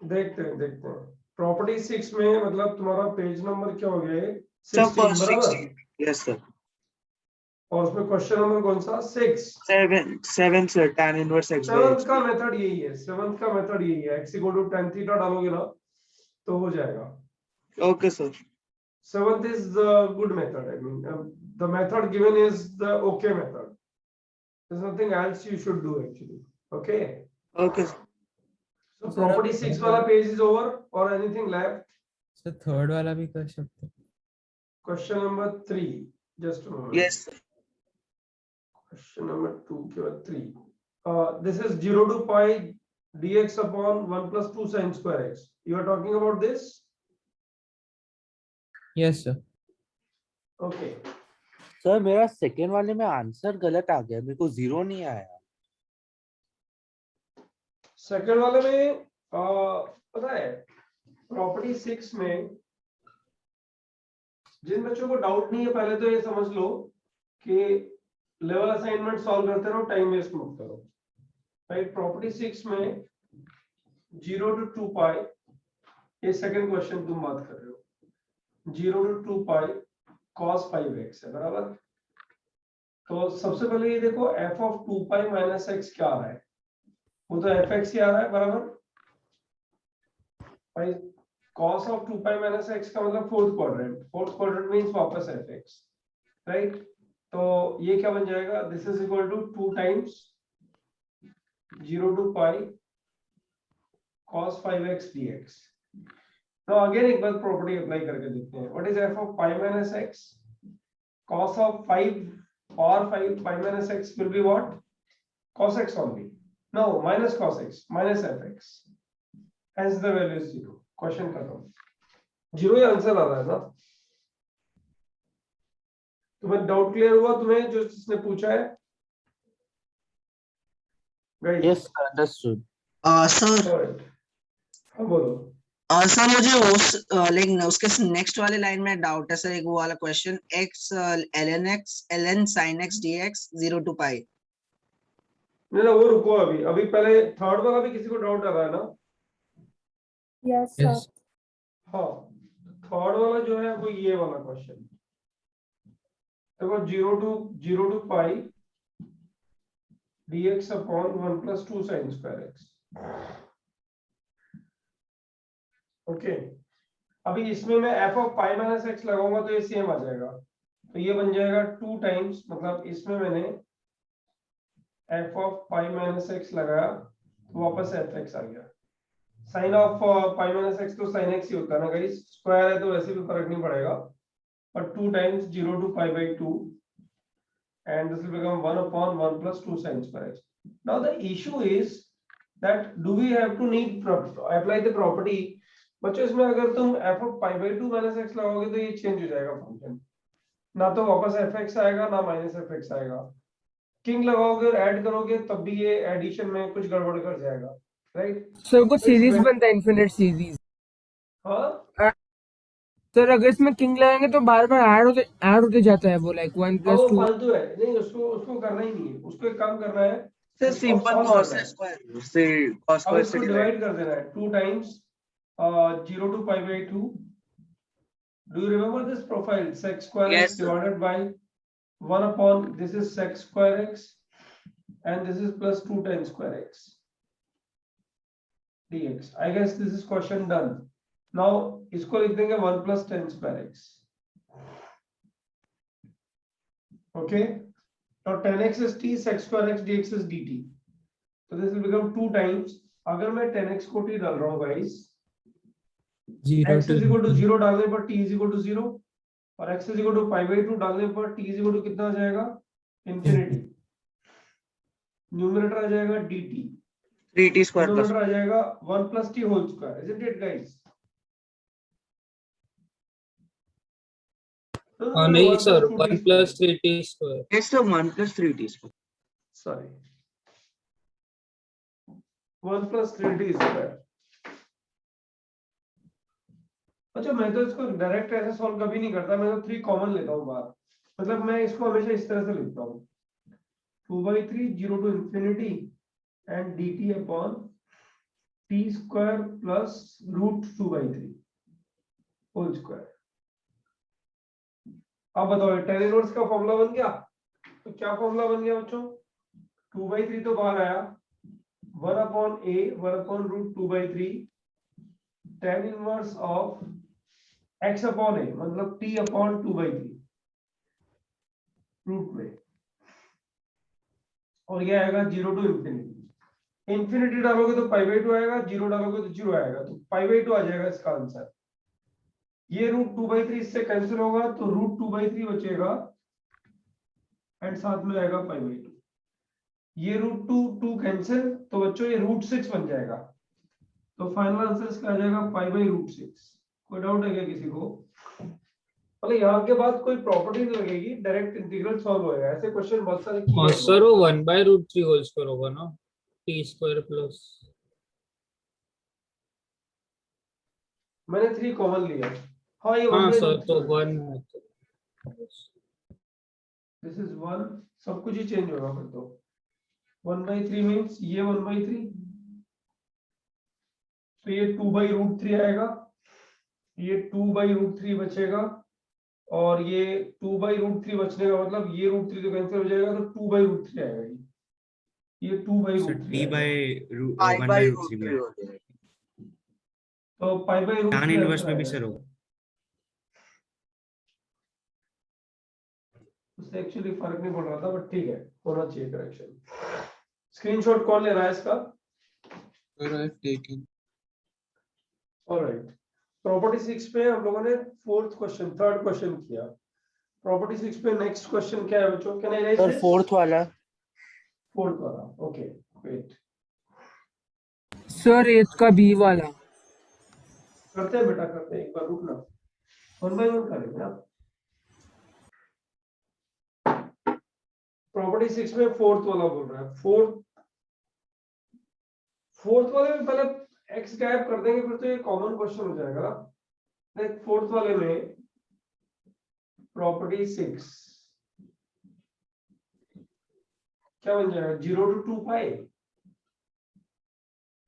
देखते हैं प्रॉपर्टी 6 में मतलब तुम्हारा पेज नंबर क्या हो गया, 16 बराबर। Yes sir. और उसमें क्वेश्चन नंबर कौन सा, 6। 7 sir, tan inverse x by seventh h। का मेथड यही है, सेवंथ का मेथड यही है, x = tan थीटा डालोगे ना तो हो जाएगा। Okay sir. Seventh is the good method. I mean, the method given is the okay method. There's nothing else you should do actually. Okay. Okay So property 6 wala page is over or anything left? So third वाला भी कर सकते हैं। Question number 3. Just a moment. Yes sir. Question number 2 के बाद 3. This is 0 to pi dx upon 1 plus 2 sin square x. You are talking about this? Yes sir। Okay. Sir मेरा second वाले में आंसर गलत आ गया, मेरे को 0 नहीं आया। सेकंड वाले में पता है प्रॉपर्टी 6 में जिन बच्चों को डाउट नहीं है पहले तो ये समझ लो कि लेवल असाइनमेंट सॉल्व करते रहो, टाइम वेस्ट मत करो। राइट, प्रॉपर्टी 6 में 0 to 2 पाई, ये सेकंड क्वेश्चन तुम बात कर रहे हो, 0 to 2 पाई cos 5x है बराबर। तो सबसे पहले ये देखो f of 2 pi minus x क्या आ रहा है, वो तो fx ही आ रहा है बराबर। भाई cos of 2 pi minus x का मतलब फोर्थ क्वाड्रेंट मींस वापस fx, राइट। तो ये क्या बन जाएगा, this is equal to 2 times 0 to pi cos 5x dx। तो अगेन एक बार प्रॉपर्टी अप्लाई करके देखते हैं। What is f of pi minus x? cos of 5 or 5 pi minus x will be what? Cos x only. No, minus cos x minus fx. Hence the value is 0. Question खत्म। 0 ही answer आ रहा है ना। तुम्हें doubt clear हुआ तुम्हें जो जिसने पूछा है? Guys yes understood. सर हाँ बोलो। सर मुझे उस लाइक उसके नेक्स्ट वाले लाइन में डाउट है सर, एक वो वाला question x ln sin x dx 0 to pi। नहीं ना वो रुको, अभी पहले थर्ड वाला भी किसी को डाउट आ रहा है ना? Yes Yes। सर। हाँ, थर्ड वाला जो है वो ये वाला क्वेश्चन देखो, 0 to pi dx upon 1 plus 2 sin square x। Okay, अभी इसमें मैं f of pi minus x लगाऊंगा तो ये सेम आ जाएगा, तो ये बन जाएगा 2 टाइम्स, मतलब इसमें मैंने f of pi minus x लगाया तो वापस fx आ गया। Sine of pi minus x तो sin x ही होता है ना गाइस, स्क्वायर है तो वैसे भी फर्क नहीं पड़ेगा, but 2 times 0 to pi by 2 and this will become 1 upon 1 plus 2 sin square x। Now the issue is that do we have to need apply the property? बच्चों इसमें अगर तुम f of pi by 2 minus x लगाओगे तो ये change हो जाएगा function, ना तो वापस fx आएगा ना माइनस fx आएगा। किंग लगाओगे और ऐड करोगे तब भी ये एडिशन में कुछ गड़बड़ कर जाएगा, राइट। सर कुछ सीरीज बनता है, इन्फिनिट सीरीज। हाँ सर अगर इसमें किंग लगाएंगे तो बार बार ऐड होते जाता है वो, लाइक 1 अब वो + 2। फालतू है, नहीं उसको करना ही नहीं है, उसको एक काम करना है, सर उसको सिंपल solve cos करना है। स्क्वायर से cos अब स्क्वायर इसको से डिवाइड कर देना है 2 times 0 to pi by 2। Do you remember this profile? Sec square Yes, x sir. divided by 1 upon this is sec square x and this is plus 2 tan square x dx। I guess this is question done. Now इसको लिख देंगे 1 plus tan square x। Okay. Now tan x is t, sec square x dx is dt. So this will become 2 times, अगर मैं tan x को t डाल रहा हूँ guys, 0 x to is equal to 0 डालने पर t is equal to 0 और x is equal to pi by 2 डालने पर t is equal to कितना आ जाएगा, इंफिनिटी। न्यूमरेटर आ जाएगा dt, 3t square plus denominator आ जाएगा 1 plus t whole square, isn't it guys? No, नहीं 1 sir, plus 2t 1 plus 3t square। Yes sir 1 + 3t square. sorry 1 plus 3t square। अच्छा, मैं तो इसको डायरेक्ट ऐसे सॉल्व कभी नहीं करता, मैं तो 3 कॉमन लेता हूँ बाहर, मतलब मैं इसको हमेशा इस तरह से लिखता हूँ 2/3 0 to infinity and dt upon t square plus root 2/3 whole square. अब बताओ tan इनवर्स का फॉर्मूला बन गया। तो क्या फॉर्मूला बन गया बच्चों, 2/3 तो बाहर आया, 1/a 1/√2/3 tan inverse of x upon a मतलब t अपॉन 2/3 रूट में, और ये आएगा 0 टू इंफिनिटी। इंफिनिटी डालोगे तो π/2 आएगा, 0 डालोगे तो 0 आएगा, तो π/2 आ जाएगा इसका आंसर। ये √2/3 इससे कैंसिल होगा तो √2/3 बचेगा एंड साथ में आएगा π/2। ये √2 कैंसिल, तो बच्चों ये √6 बन जाएगा। तो फाइनल आंसर इसका आ जाएगा π/√6। कोई डाउट है क्या किसी को? मतलब यहाँ के बाद कोई प्रॉपर्टी नहीं लगेगी, डायरेक्ट इंटीग्रल सॉल्व होएगा। ऐसे क्वेश्चन बहुत सारे किए और हैं सर वो 1/√3 होल स्क्वायर होगा ना, टी स्क्वायर प्लस। मैंने 3 कॉमन लिया। हाँ ये हाँ 1/√3 सर, तो 1 है तो दिस इज 1, सब कुछ ही चेंज होगा फिर तो। 1/3 मींस ये 1/3, तो ये 2/√3 आएगा, ये 2/√3 बचेगा, और ये 2/√3 बचने का मतलब ये √3 तो कैंसिल हो जाएगा, तो 2/√3 आएगा। ये 2/√3 t by I 1 by by root 3 3 में हो जाएगा। तो π/√3 tan इनवर्स आंसर में भी आएगा। सर होगा। उससे एक्चुअली फर्क नहीं पड़ रहा था, बट ठीक है, होना चाहिए करेक्शन। स्क्रीनशॉट कौन ले रहा है इसका? Sir, I've taken. Alright, property 6 पे हम लोगों ने थर्ड क्वेश्चन किया। प्रॉपर्टी 6 पे नेक्स्ट क्वेश्चन क्या है बच्चों? Can I right sir this? Fourth वाला। फोर्थ वाला, ओके वेट, सर 8 का बी वाला। करते हैं बेटा, करते हैं, एक बार रुकना, 1 बाय 1 करेंगे ना। प्रॉपर्टी 6 में फोर्थ वाला बोल रहा है। फोर्थ वाले में पहले x गायब कर देंगे, फिर तो ये कॉमन क्वेश्चन हो जाएगा। देख फोर्थ वाले में प्रॉपर्टी 6 क्या बन जाएगा, 0 to 2 pi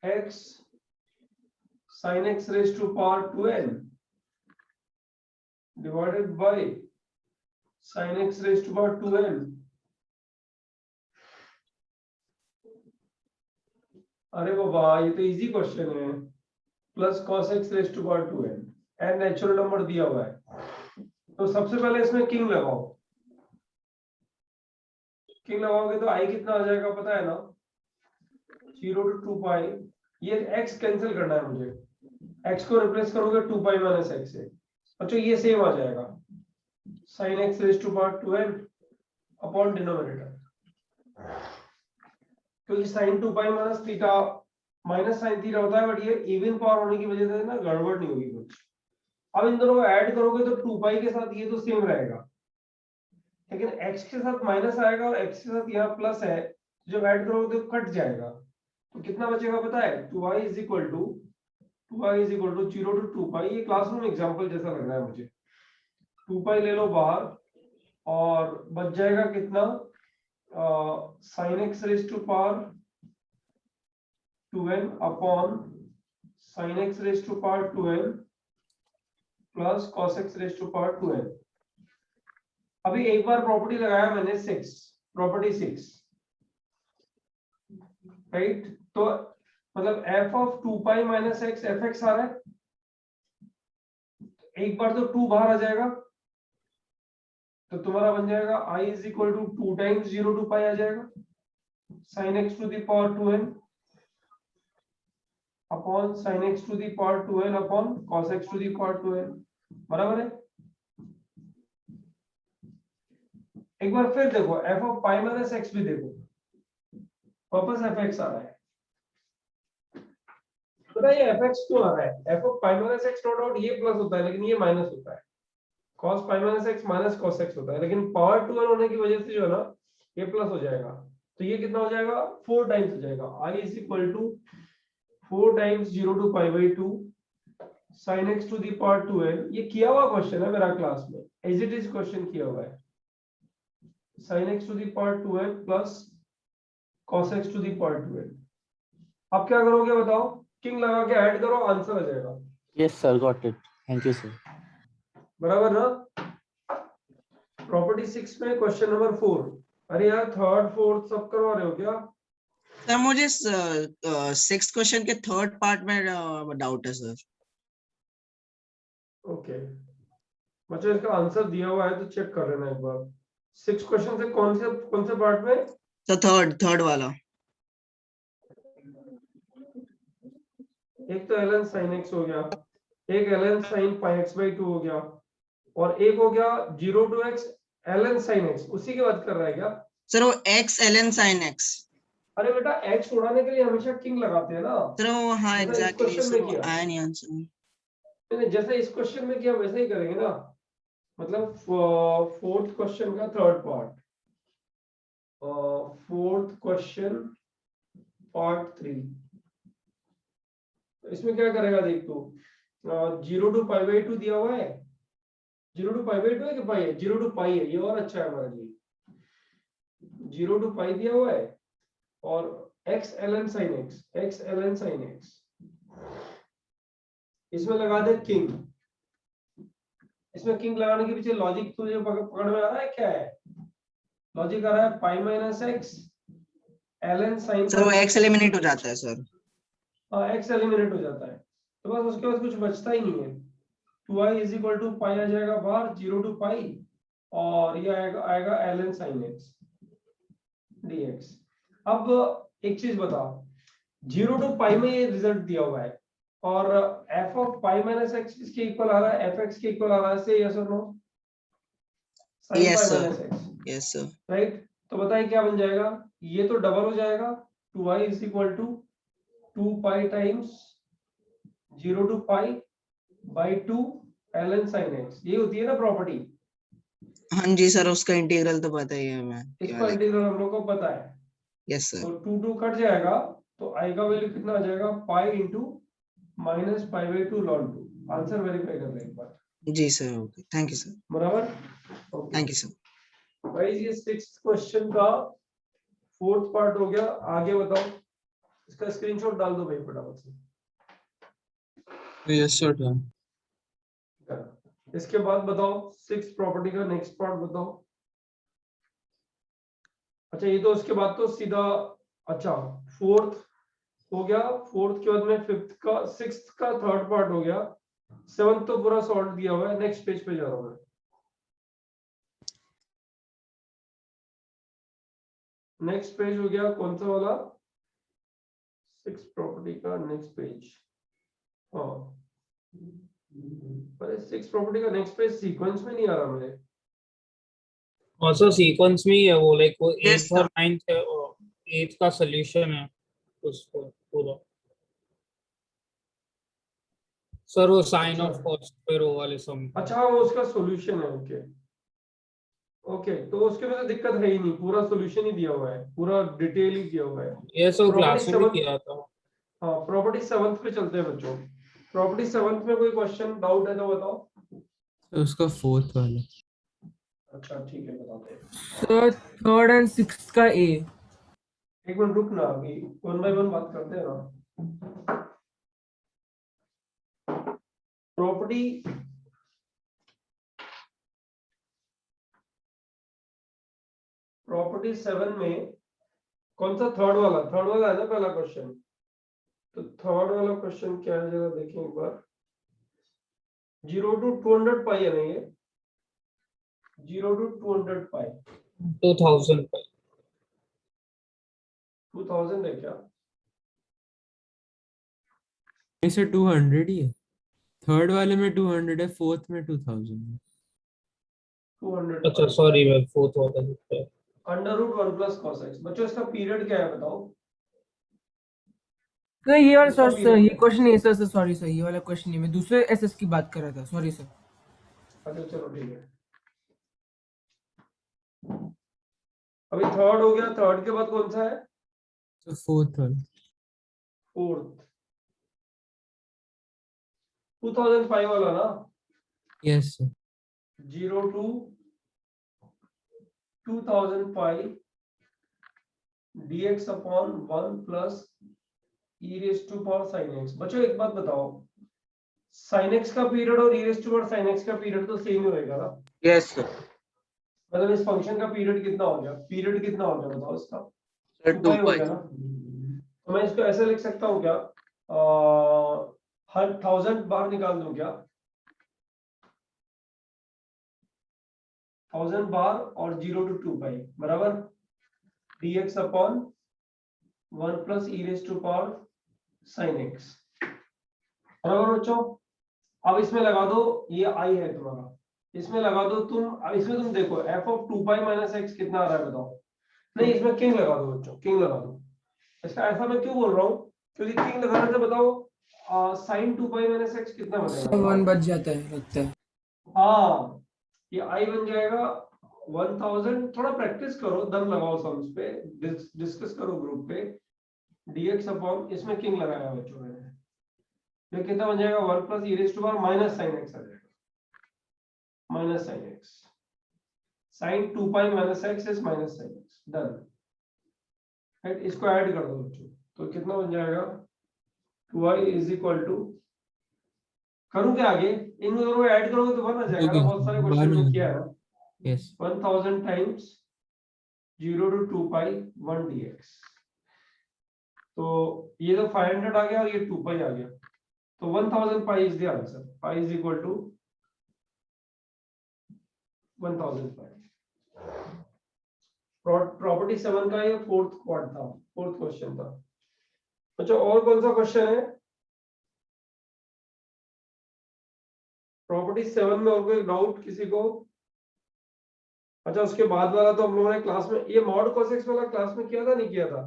x sin x raised to power 2n divided by sin x raised to power 2n। अरे बाबा ये तो इजी क्वेश्चन है। Plus cos x raised to power 2n, n natural number दिया हुआ है, तो सबसे पहले इसमें किंग लगाओ। किंग लगाओगे तो i कितना आ जाएगा पता है ना, 0 to 2 पाई। ये x कैंसिल करना है मुझे, x को रिप्लेस करोगे 2 पाई माइनस x से। अच्छा ये सेम आ जाएगा, sin x raised to power 2n upon denominator, क्योंकि sin 2 pi minus theta minus sin theta होता है, बट ये इवन पावर होने की वजह से ना गड़बड़ नहीं होगी कुछ। अब इन दोनों को ऐड करोगे तो 2 पाई के साथ ये तो सेम रहेगा, लेकिन x के साथ माइनस आएगा और x के साथ यहाँ प्लस है, जब ऐड करोगे तो कट जाएगा। तो कितना बचेगा पता है, 2y is equal to 0 to 2 pi. ये क्लासरूम एग्जांपल जैसा लग रहा है मुझे। 2 पाई ले लो बाहर, और बच जाएगा कितना, sin x raised to power 2n upon sin x raised to power 2n plus cos x raised to power 2n। अभी एक बार प्रॉपर्टी लगाया मैंने 6, प्रॉपर्टी 6 राइट, तो मतलब f of 2 pi minus x fx आ रहा है। एक बार तो 2 बाहर आ जाएगा, तो तुम्हारा बन जाएगा i is equal to 2 times 0 to pi आ जाएगा, sin x to the power 2n upon sin x to the power 2n upon cos x to the power 2n। बराबर है। एक बार फिर देखो f of pi minus x भी देखो, वापस fx आ रहा है। पता है ये fx क्यों आ रहा है? f of pi minus x no doubt ये प्लस होता है, लेकिन ये माइनस होता है। cos pi minus x minus cos x होता है, लेकिन पावर 2n होने की वजह से जो है ना ये प्लस हो जाएगा। तो ये कितना हो जाएगा, 4 टाइम्स हो जाएगा। i is equal to 4 times 0 to pi by 2 sin x to the power 2n। ये किया हुआ क्वेश्चन है मेरा क्लास में, एज इट इज क्वेश्चन किया हुआ है। sin x to the power 2n plus cos x to the power 2n। अब क्या करोगे बताओ, किंग लगा के ऐड करो, आंसर आ जाएगा। Yes sir, got it, thank you sir. बराबर ना? प्रॉपर्टी 6 में क्वेश्चन नंबर 4। अरे यार थर्ड फोर्थ सब करवा रहे हो क्या? सर मुझे सिक्स क्वेश्चन के थर्ड पार्ट में डाउट है सर। ओके बच्चों, इसका आंसर दिया हुआ है तो चेक कर लेना एक बार। 6 क्वेश्चन से कौन से पार्ट में? सर थर्ड वाला। एक तो ln sin x हो गया, एक ln sin pi x by 2 हो गया, और एक हो गया 0 to x ln sin x। उसी की बात कर रहा है क्या? सर वो x ln sin x। अरे बेटा x उड़ाने के लिए हमेशा किंग लगाते हैं ना। सर वो हाँ जैसा इस एग्जैक्टली क्वेश्चन सर में वो किया, आया नहीं आंसर। नहीं जैसा इस क्वेश्चन में किया वैसे ही करेंगे ना। मतलब फोर्थ क्वेश्चन का third part, fourth question part 3। इसमें क्या करेगा देख तू, 0 to pi by 2 दिया हुआ है। 0 to pi by 2 है कि पाई है? 0 to pi है, ये और अच्छा है हमारे लिए। 0 to pi दिया हुआ है और x ln sin x, x ln sin x। इसमें लगा दे किंग। इसमें किंग लगाने के पीछे लॉजिक तुझे पकड़ में आ रहा है क्या है? लॉजिक आ रहा है pi minus x ln sin sir वो x एलिमिनेट हो जाता है सर। x एलिमिनेट हो जाता है, तो बस उसके बाद कुछ बचता ही नहीं है। 2i इज इक्वल टू पाई आ जाएगा बाहर, 0 to pi, और ये आएगा ln sin x dx। अब एक चीज बता, 0 to pi में ये रिजल्ट दिया हुआ है और f of pi minus x किसके इक्वल आ रहा है? fx के इक्वल आ रहा है। से यस और no? sin Yes, pi sir. minus x, yes sir. Right? तो बताइए क्या बन जाएगा? ये तो डबल हो जाएगा, 2i is equal to 2 pi times 0 to pi by 2 ln sin x। ये होती है ना प्रॉपर्टी। हाँ जी सर, उसका इंटीग्रल तो पता ही है हमें क्या इसका इंटीग्रल हम लोग को पता है। Yes sir. तो 2 कट जाएगा तो i का वैल्यू कितना आ जाएगा? Pi into minus pi by 2 ln 2। Answer verify कर ले एक बार। जी sir, okay, thank you sir. बराबर? Okay thank you sir. Guys, ये 6th क्वेश्चन का फोर्थ पार्ट हो गया। आगे बताओ, इसका स्क्रीनशॉट डाल दो भाई फटाफट से। Yes, sir. Done. इसके बाद बताओ 6th प्रॉपर्टी का नेक्स्ट पार्ट बताओ। अच्छा ये तो उसके बाद तो सीधा, अच्छा फोर्थ हो गया, फोर्थ के बाद में फिफ्थ का, सिक्स्थ का थर्ड पार्ट हो गया, सेवंथ तो पूरा सॉल्व दिया हुआ है। नेक्स्ट पेज पे जा रहा हूं मैं। नेक्स्ट पेज हो गया कौन सा वाला? 6th प्रॉपर्टी का नेक्स्ट पेज। हाँ पर 6th प्रॉपर्टी का नेक्स्ट पेज सीक्वेंस में नहीं आ रहा मेरे। ऑल्सो सीक्वेंस में ही है वो, लाइक वो Yes, 8th और 9th 8th का सॉल्यूशन है उसको पूरा। सर वो साइन अच्छा। ऑफ कॉस स्क्वायर वो वाले सम। अच्छा वो उसका सॉल्यूशन है, ओके ओके। तो उसके में तो दिक्कत है ही नहीं, पूरा सॉल्यूशन ही दिया हुआ है, पूरा डिटेल ही दिया हुआ है। ये सब Property क्लास में भी 7 किया था। हाँ प्रॉपर्टी 7th पे चलते हैं बच्चों। प्रॉपर्टी 7th में कोई क्वेश्चन डाउट है तो बताओ। तो उसका फोर्थ वाला। अच्छा ठीक है बताते हैं। सर थर्ड एंड सिक्स्थ का ए। एक मिनट रुक ना, अभी वन बाय वन बात करते हैं ना। प्रॉपर्टी प्रॉपर्टी 7 में कौन सा थर्ड वाला है ना पहला क्वेश्चन? तो थर्ड वाला क्वेश्चन क्या है जरा देखें एक बार। 0 to 200 पाई है ना ये? 0 to 200 पाई 2000 पर 2000 है क्या? इसे 200 ही है। थर्ड वाले में 200 है, फोर्थ में 2000 है। 200 अच्छा सॉरी मैं फोर्थ वाला लिखा है। Under root 1 plus cos x। बच्चों इसका पीरियड क्या है बताओ? सर ये वाला, इसका सर period ये क्या है? क्वेश्चन नहीं है सर, सॉरी सर, ये वाला क्वेश्चन नहीं है, मैं दूसरे एसएस की बात कर रहा था, सॉरी सर। अच्छा चलो ठीक है। अभी थर्ड हो गया, थर्ड के बाद कौन सा है? तो फोर्थ वाला। फोर्थ 2005 वाला ना? Yes sir. 0 to 2000 pi dx upon 1 plus e raise to power sin x। बच्चों एक बात बताओ, sin x का पीरियड और e raise to power sin x का पीरियड तो सेम ही होएगा ना? Yes sir. मतलब इस फंक्शन का पीरियड कितना हो गया? पीरियड कितना हो गया बताओ इसका? सर 2 पाई हो गया ना? तो मैं इसको ऐसे लिख सकता हूँ क्या, 1000 बाहर निकाल दूं क्या? 1000 बाहर और 0 to 2 पाई बराबर dx upon 1 plus e raise to power sin x बराबर बच्चों। अब इसमें लगा दो, ये i है तुम्हारा, इसमें लगा दो तुम। अब इसमें तुम देखो f of 2 pi minus x कितना आ रहा है बताओ? नहीं, इसमें किंग लगा दो बच्चों, किंग लगा दो। इसका ऐसा मैं क्यों बोल रहा हूँ, क्योंकि किंग लगाने से बताओ साइन 2 पाई माइनस x कितना बनेगा? 1 बच जाता है लगता है। हाँ, ये i बन जाएगा 1000। थोड़ा प्रैक्टिस करो, दम लगाओ सम्स पे, डिस्कस करो ग्रुप पे। dx अपॉन, इसमें किंग लगाया बच्चों मैंने, ये कितना बन जाएगा? 1 plus e raise to power minus sin x आ जाएगा, minus sin x। sin 2 pi minus x is minus sin x। Done. Right, इसको ऐड कर दो बच्चों, तो कितना बन जाएगा? 2i इज इक्वल टू, करूं क्या आगे? इन दोनों को ऐड करोगे तो बन आ जाएगा ना, बहुत सारे क्वेश्चन में किया है ना। Yes 1000 times 0 to 2 pi 1 dx, तो ये तो 500 आ गया और ये 2 पाई आ गया, तो 1000 pi is the answer. Pi is equal to 1000 pi. Property 7 का ये फोर्थ क्वार्ट था, फोर्थ क्वेश्चन था। अच्छा, और कौन सा क्वेश्चन है प्रॉपर्टी 7 में? और कोई डाउट किसी को? अच्छा, उसके बाद वाला तो हम लोगों ने क्लास में, ये मॉड cos x वाला क्लास में किया था, नहीं किया था?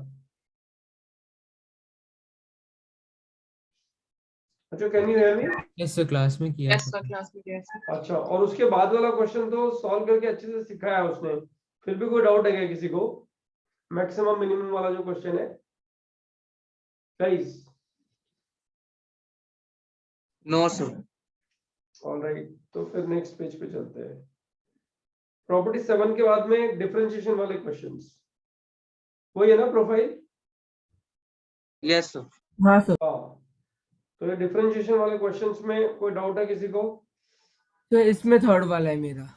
अच्छा, can you hear me? Yes sir, class में किया यस था। सर, क्लास में किया सर। अच्छा, और उसके बाद वाला क्वेश्चन तो सॉल्व करके अच्छे से सिखाया है उसने। फिर भी कोई डाउट है क्या किसी को? मैक्सिमम मिनिमम वाला जो क्वेश्चन है गाइस? No sir. ऑलराइट, तो फिर नेक्स्ट पेज पे चलते हैं। प्रॉपर्टी 7 के बाद में डिफरेंशिएशन वाले क्वेश्चंस, वही है ना प्रोफाइल? Yes sir. हाँ सर। हाँ, तो ये डिफरेंशिएशन वाले क्वेश्चंस में कोई डाउट है किसी को? तो इसमें थर्ड वाला है मेरा।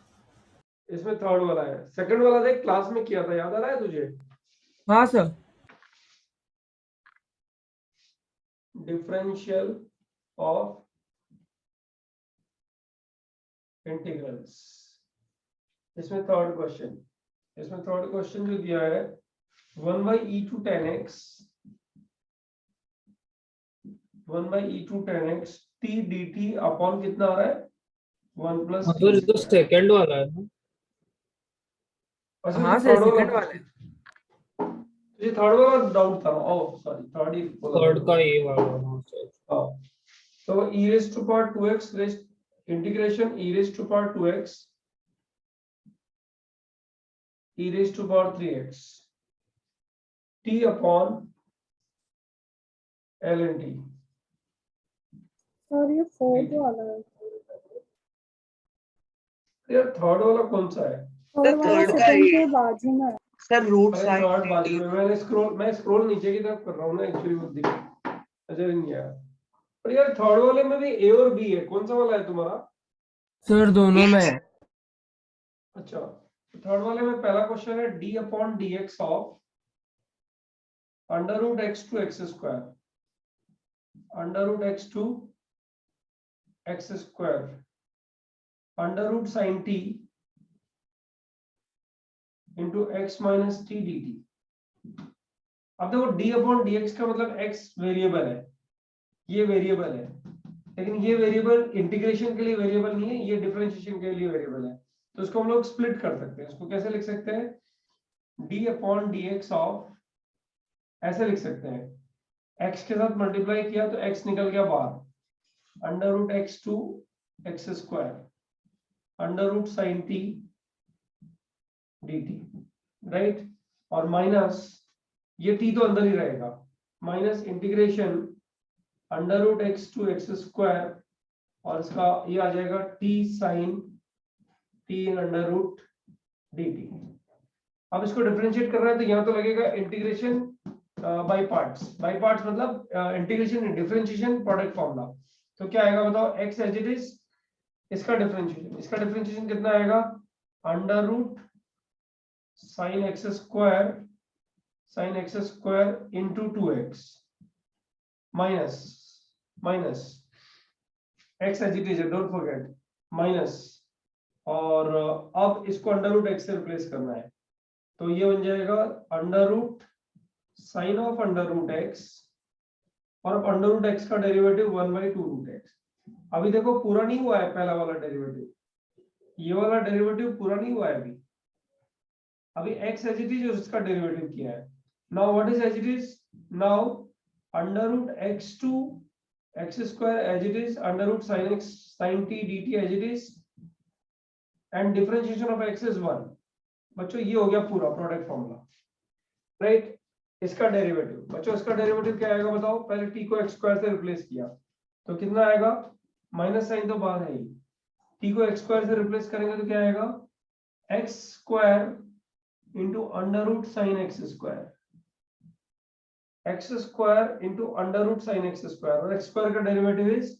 इसमें थर्ड वाला है, सेकंड वाला देख क्लास में किया था, याद आ रहा है तुझे? हाँ सर। डिफरेंशियल ऑफ इंटीग्रल्स, इसमें थर्ड क्वेश्चन, इसमें थर्ड क्वेश्चन जो दिया है 1 by e to tan x, 1 by e to tan x t dt upon कितना आ रहा है? 1 प्लस हाँ तो ये तो सेकंड वाला है ना? हाँ सर, सेकंड वाला है। ये थर्ड वाला डाउट था। ओह सॉरी, थर्ड ही बोला था। थर्ड का ये वाला हाँ सर। हाँ, तो e raised to power 2x raised integration e raised to power 2x e raised to power 3x t upon ln t। Sir ये फोर्थ वाला है। यार थर्ड वाला कौन सा है? थर्ड वाला थर्ड का सेकंड ही के बाजू में है। सर रूट अरे साइन थर्ड बाजू में, मैं स्क्रॉल नीचे की तरफ कर रहा हूँ ना एक्चुअली, वो दिख नजर ही नहीं आया। पर यार थर्ड वाले में भी a और b है, कौन सा वाला है तुम्हारा? सर दोनों में है। अच्छा, थर्ड वाले में पहला क्वेश्चन है d upon dx of under root x to x square, under root x to x square under root sine t into x minus t d t. अब देखो d अपॉन dx का मतलब x variable है, ये variable है, लेकिन ये variable integration के लिए वेरिएबल नहीं है, ये डिफरेंशिएशन के लिए वेरिएबल है। तो इसको हम लोग स्प्लिट कर सकते हैं, इसको कैसे लिख सकते हैं? d अपॉन dx ऑफ, ऐसे लिख सकते हैं, x के साथ मल्टीप्लाई किया तो x निकल गया बाहर, under root x to x square under root sine t dt, right? और माइनस ये t तो अंदर ही रहेगा, minus integration under root x to x square और इसका ये आ जाएगा t sine t under root dt। अब इसको डिफरेंशिएट कर रहा है तो यहाँ तो लगेगा इंटीग्रेशन बाय पार्ट्स मतलब इंटीग्रेशन डिफरेंशिएशन प्रोडक्ट फॉर्मूला। तो क्या आएगा बताओ, x एज इट इज, इसका डिफरेंशिएशन कितना आएगा, under root sine x square into 2x minus x as it is, don't forget, minus, और अब इसको अंडर रूट x से रिप्लेस करना है, तो ये बन जाएगा under root sine of under root x, और अब अंडर रूट x का डेरिवेटिव 1/2 रूट x। अभी देखो पूरा नहीं हुआ है पहला वाला डेरिवेटिव, ये वाला डेरिवेटिव पूरा नहीं हुआ है अभी x एज इट इज और इसका डेरिवेटिव किया है। Now what is as it is, now under root x2 x square as it is, under root sin x sin t dt as it is, and differentiation of x is 1। बच्चों ये हो गया पूरा product formula, right. इसका derivative बच्चों, इसका derivative क्या आएगा बताओ, पहले t को x स्क्वायर से रिप्लेस किया तो कितना आएगा, माइनस साइन तो बाहर है ही, t को x स्क्वायर से रिप्लेस करेंगे तो क्या आएगा, x square into under root sine x square, x square into under root sine x square, और x स्क्वायर का डेरिवेटिव इज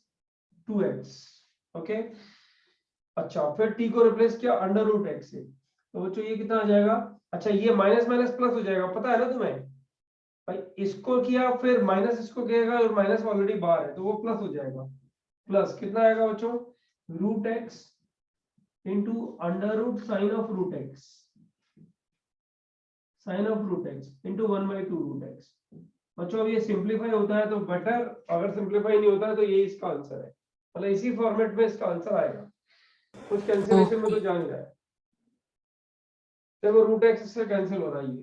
2x, ओके। अच्छा, फिर t को रिप्लेस किया अंडर रूट x से, तो बच्चों ये कितना आ जाएगा, अच्छा ये माइनस माइनस प्लस हो जाएगा, पता है ना तुम्हें भाई, इसको किया फिर माइनस इसको किएगा और माइनस ऑलरेडी बाहर है तो वो प्लस हो जाएगा, प्लस कितना आएगा बच्चों, root x into under root sine of root x into 1/2 root x। बच्चों अब ये सिंप्लीफाई होता है तो बेटर, अगर सिंप्लीफाई नहीं होता है तो ये इसका आंसर है, मतलब इसी फॉर्मेट में इसका आंसर आएगा, कुछ कैंसिलेशन में तो जा नहीं रहा है। देखो रूट x से कैंसिल हो रहा है ये,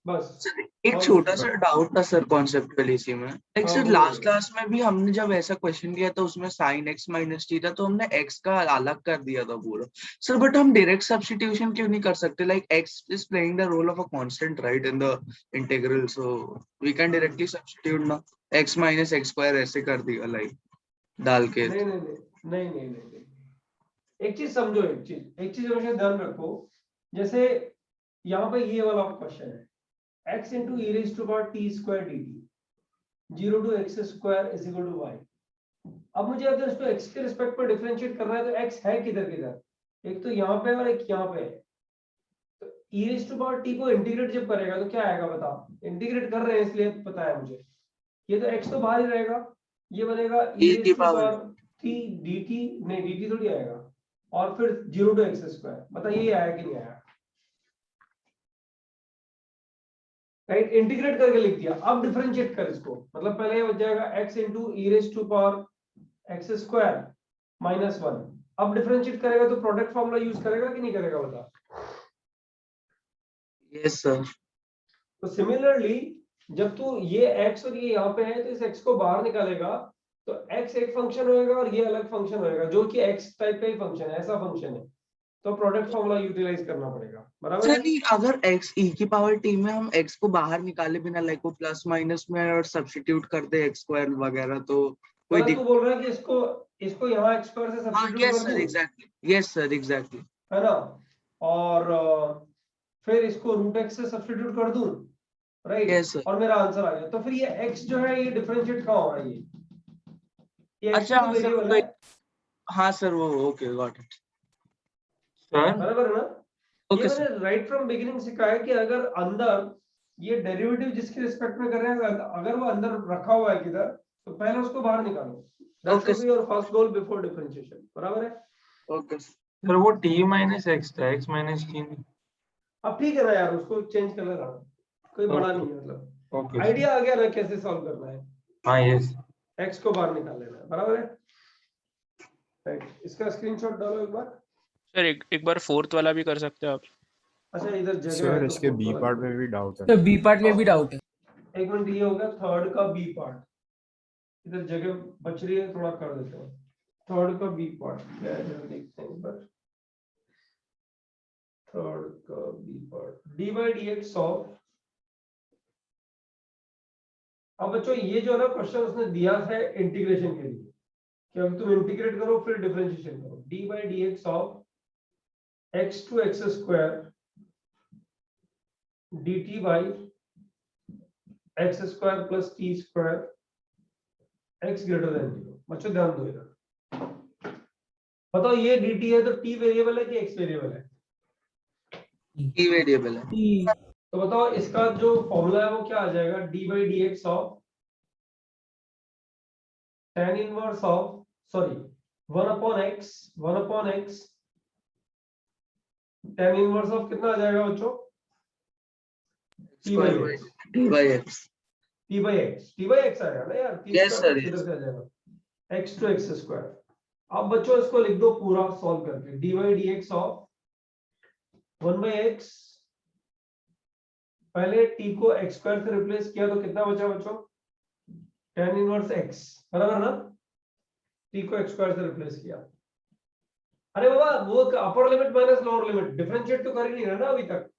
बस। एक छोटा सा डाउट था सर कॉन्सेप्चुअली इसी में, लाइक सर लास्ट क्लास में भी हमने जब ऐसा क्वेश्चन दिया था उसमें sin x माइनस t था तो हमने x का अलग कर दिया था पूरा सर, बट हम डायरेक्ट सब्स्टिट्यूशन क्यों नहीं कर सकते, like x is playing the role of a constant right in the integral, so we can directly substitute ना, x minus x square ऐसे कर दिया लाइक डाल के। नहीं, एक चीज समझो, एक चीज हमेशा ध्यान रखो, जैसे यहाँ पे ये वाला क्वेश्चन है, x into e raised to power t square dt 0 to x square is equal to y। अब मुझे अगर इसको x के रिस्पेक्ट पर डिफरेंशिएट करना है तो x है किधर किधर, एक तो यहाँ पे और एक यहाँ पे है, तो e raised to power t को इंटीग्रेट जब करेगा तो क्या आएगा बता, इंटीग्रेट कर रहे हैं इसलिए पता है मुझे, ये तो x तो बाहर ही रहेगा, ये बनेगा e raised to power t dt, नहीं dt थोड़ी आएगा, और फिर 0 to x square, बताइए ये आया कि नहीं आया, राइट। इंटीग्रेट करके लिख दिया, अब डिफरेंशिएट कर इसको, मतलब पहले ये बच जाएगा x into e raised to power x square minus 1, अब डिफरेंशिएट करेगा तो प्रोडक्ट फॉर्मूला यूज करेगा कि नहीं करेगा बता। Yes sir. तो सिमिलरली जब तू ये x और ये यहाँ पे है तो इस x को बाहर निकालेगा तो x एक फंक्शन होएगा और ये अलग फंक्शन होएगा जो कि x टाइप का ही फंक्शन है, ऐसा फंक्शन है, तो प्रोडक्ट फॉर्मूला यूटिलाइज करना पड़ेगा, बराबर है। नहीं, अगर x e की पावर t में हम x को बाहर निकाले बिना लाइक वो प्लस माइनस में और सब्स्टिट्यूट कर दे x स्क्वायर वगैरह तो कोई तू बोल रहा है कि इसको यहाँ x स्क्वायर से सब्स्टिट्यूट कर दूं, एग्जैक्टली, यस सर एग्जैक्टली, है ना, और फिर इसको रूट x से सब्स्टिट्यूट कर दूं, राइट, यस सर। और मेरा आंसर आ गया, तो फिर ये x जो है ये डिफरेंशिएट कहाँ हो रहा है, ये x अच्छा तो वेरिएबल है, हाँ सर वो ओके गॉट इट सर बराबर है ना। ये ओके मैंने राइट फ्रॉम बिगिनिंग सिखाया है कि अगर अंदर ये डेरिवेटिव जिसके रिस्पेक्ट में कर रहे हैं अगर वो अंदर रखा हुआ है किधर तो पहले उसको बाहर निकालो, that should be your first goal before differentiation, बराबर है। ओके सर वो t माइनस x था, x माइनस t नहीं। अब ठीक है ना यार, उसको चेंज कर लेना, कोई बड़ा नहीं है, मतलब ओके आइडिया आ गया ना कैसे सॉल्व करना है, हाँ यस। x को बाहर निकाल लेना है, बराबर है, राइट। इसका स्क्रीनशॉट डालो एक बार। सर एक बार फोर्थ वाला भी कर सकते हो आप। अच्छा इधर जगह है सर तो इसके फोर्थ बी वाला पार्ट भी। में भी डाउट है। तो बी पार्ट में भी डाउट है। एक मिनट, ये हो गया थर्ड का बी पार्ट, इधर जगह बच रही है, थोड़ा कर देते हैं थर्ड का बी पार्ट, क्या है जरा देखते हैं एक बार। थर्ड का B part D by D x of, अब बच्चों ये जो है ना क्वेश्चन उसने दिया है इंटीग्रेशन के लिए कि अब तुम इंटीग्रेट करो फिर डिफरेंशिएशन करो, D by D x of x to x square dt by x square plus T square x greater than 0। बच्चों ध्यान दो इधर, बताओ ये dt है तो t वेरिएबल है कि x वेरिएबल है? t वेरिएबल है। तो बताओ इसका जो फॉर्मूला है वो क्या आ जाएगा, d by D x of tan inverse of sorry 1 upon x tan inverse of कितना आ जाएगा बच्चों, t by x t by x। t by x आएगा ना यार, t Yes, स्क्वायर sir, किधर से आ जाएगा, x टू x स्क्वायर। अब बच्चों इसको लिख दो पूरा सॉल्व करके, d by D x of 1 by x, पहले t को x स्क्वायर से रिप्लेस किया तो कितना बचा बच्चों, tan इनवर्स x, बराबर ना, t को x स्क्वायर से रिप्लेस किया। अरे बाबा वो upper limit minus lower limit differentiate तो कर ही नहीं रहा ना अभी तक,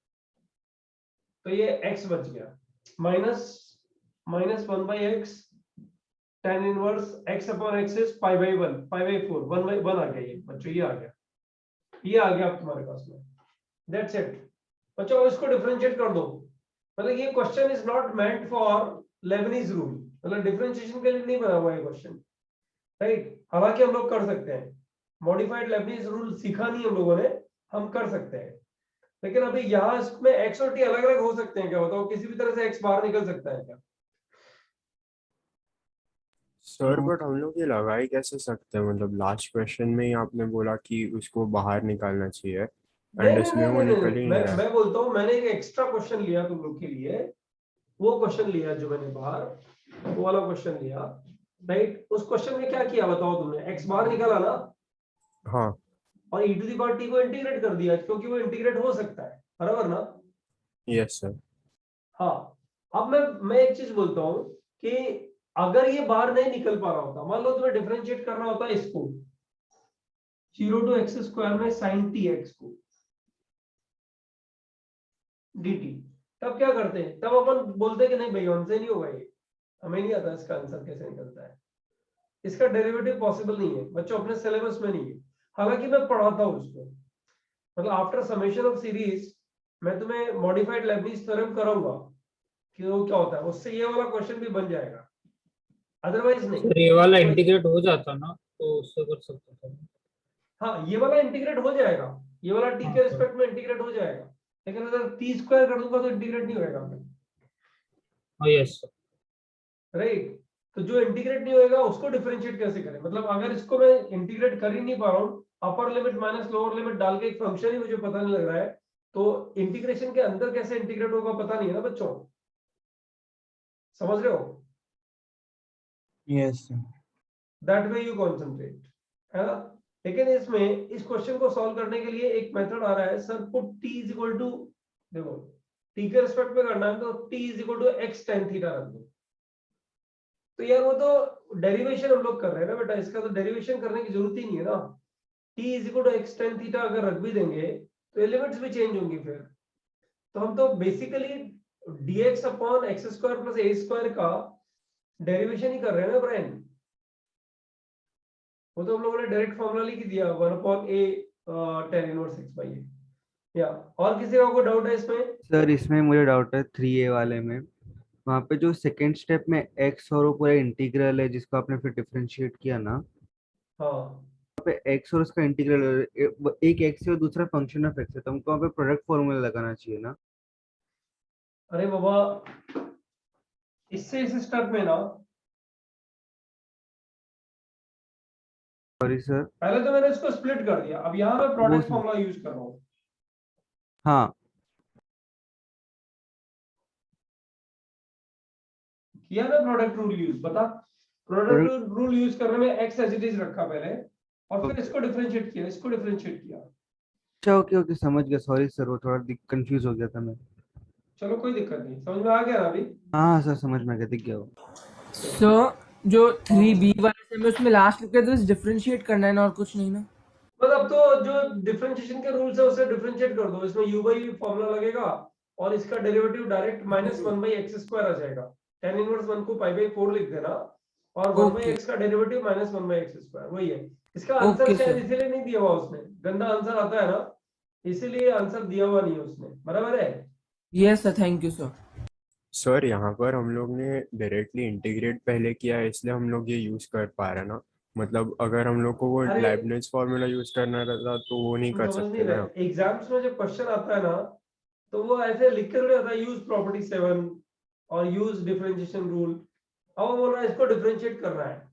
तो ये x बच गया minus 1 by x tan inverse x upon x is pi by 1 pi by 4 1 by 1 आ गया ये बच्चों, ये आ गया अब तुम्हारे पास में, दैट्स इट बच्चों। इसको डिफरेंशिएट कर दो, मतलब ये question is not meant for Lebanese rule, मतलब डिफरेंशिएशन के लिए नहीं बना हुआ ये क्वेश्चन, राइट। हालांकि हम लोग कर सकते हैं, मॉडिफाइड लेबनीज रूल सीखा नहीं हम लोगों ने, हम कर सकते हैं, लेकिन अभी यहाँ इसमें x और t अलग अलग हो सकते हैं क्या, बताओ किसी भी तरह से x बाहर निकल सकता है क्या? सर बट हम लोग ये लगा ही कैसे सकते हैं, मतलब लास्ट क्वेश्चन में ही आपने बोला कि उसको बाहर निकालना चाहिए एंड इसमें वो निकल ही नहीं रहा है। मैं बोलता हूँ मैंने एक एक्स्ट्रा क्वेश्चन लिया तुम लोग के लिए, वो क्वेश्चन लिया जो मैंने बाहर, वो वाला क्वेश्चन लिया, राइट। उस क्वेश्चन में क्या किया बताओ तुमने, x बाहर निकाला ना, हाँ और e to the power t को इंटीग्रेट कर दिया क्योंकि वो इंटीग्रेट हो सकता है, बराबर ना। Yes sir. हाँ अब मैं एक चीज बोलता हूँ कि अगर ये बाहर नहीं निकल पा रहा होता, मान लो तुम्हें डिफरेंशिएट करना होता है इसको 0 टू x स्क्वायर में sin tx को dt, तब क्या करते हैं, तब अपन बोलते हैं कि नहीं भाई हमसे नहीं होगा, ये हमें नहीं आता इसका आंसर कैसे निकलता है, इसका डेरिवेटिव पॉसिबल नहीं है बच्चों, अपने सिलेबस में नहीं है। हालांकि मैं पढ़ाता हूँ उसको, मतलब आफ्टर समेशन ऑफ सीरीज मैं तुम्हें मॉडिफाइड लेबनीज थ्योरम कराऊंगा कि वो क्या होता है, उससे ये वाला क्वेश्चन भी बन जाएगा, अदरवाइज नहीं। सर ये वाला इंटीग्रेट हो जाता ना तो उससे कर सकते थे। हाँ ये वाला इंटीग्रेट हो जाएगा, ये वाला t के रिस्पेक्ट में इंटीग्रेट हो जाएगा, लेकिन अगर t स्क्वायर कर दूंगा तो इंटीग्रेट नहीं होएगा, हाँ यस सर। राइट। तो जो इंटीग्रेट नहीं होएगा उसको डिफरेंशिएट कैसे करें, मतलब अगर इसको मैं इंटीग्रेट कर ही नहीं पा रहा हूँ, upper limit minus lower limit डाल के एक फंक्शन ही मुझे पता नहीं लग रहा है, तो इंटीग्रेशन के अंदर कैसे इंटीग्रेट होगा पता नहीं है ना बच्चों, समझ रहे हो? Yes that way you concentrate, है ना। लेकिन इसमें इस क्वेश्चन को सॉल्व करने के लिए एक मेथड आ रहा है, sir put t is equal to, देखो t के रिस्पेक्ट में करना है तो t is equal to x tan theta रख दो, तो यार वो तो डेरिवेशन हम लोग कर रहे हैं ना बेटा, इसका तो डेरिवेशन करने की जरूरत ही नहीं है ना। t is equal to x tan theta अगर रख भी देंगे तो एलिमेंट्स भी चेंज होंगी फिर, तो हम तो basically dx upon x square plus a square का डेरिवेशन ही कर रहे हैं ना ब्रायन, वो तो हम लोगों ने डायरेक्ट फॉर्मूला लिख दिया 1 upon a tan inverse x by a। या और किसी का कोई डाउट है इसमें? सर इसमें मुझे डाउट है 3a वाले में, वहाँ पे जो सेकेंड स्टेप में x और वो पूरा इंटीग्रल है जिसको आपने फिर डिफरेंशिएट किया ना, हाँ वहाँ पे x और उसका इंटीग्रल एक x है और दूसरा फंक्शन ऑफ x है, तो हमको वहाँ पे प्रोडक्ट फॉर्मूला लगाना चाहिए ना। अरे बाबा इससे इस स्टेप में ना, सॉरी सर। पहले तो मैंने इसको स्प्लिट कर दिया, अब यहाँ मैं प्रोडक्ट वो- फॉर्मूला यूज कर रहा हूँ, हाँ किया ना प्रोडक्ट रूल यूज, बता प्रोडक्ट रूल यूज करने में x एज इट इज रखा पहले और फिर इसको डिफरेंशिएट किया, इसको डिफरेंशिएट किया। अच्छा ओके ओके समझ गया, सॉरी सर वो थोड़ा कंफ्यूज हो गया था मैं। चलो कोई दिक्कत नहीं, समझ में आ गया ना अभी? हाँ सर समझ में आ गया, दिख गया वो। सो जो 3b वाले से में उसमें लास्ट लिख के तो डिफरेंशिएट करना है ना, और कुछ नहीं ना। बस अब तो जो डिफरेंशिएशन के रूल्स है उसे डिफरेंशिएट कर दो, इसमें u बाई फॉर्मूला लगेगा और इसका derivative direct minus 1 by x square आ जाएगा, tan इनवर्स 1 को पाई बाई 4 लिख देना और 1 बाई Okay. x का derivative minus 1 by x square, वही है। इसका आंसर Okay, शायद sir. इसीलिए नहीं दिया हुआ उसने, गंदा आंसर आता है ना, इसीलिए आंसर दिया हुआ नहीं है उसने, बराबर है? Yes sir, thank you sir. Sir यहाँ पर हम लोग ने डायरेक्टली इंटीग्रेट पहले किया है, इसलिए हम लोग ये यूज कर पा रहे हैं ना। मतलब अगर हम लोग को वो अरे लाइबनिज फॉर्मूला यूज करना रहता तो वो नहीं तुम कर समझ सकते नहीं ना। रहे, एग्जाम्स में जब क्वेश्चन आता है ना तो वो ऐसे लिख कर आता है यूज प्रॉपर्टी 7 और यूज डिफरेंशिएशन रूल। अब वो बोल रहा है इसको डिफरेंशिएट करना है।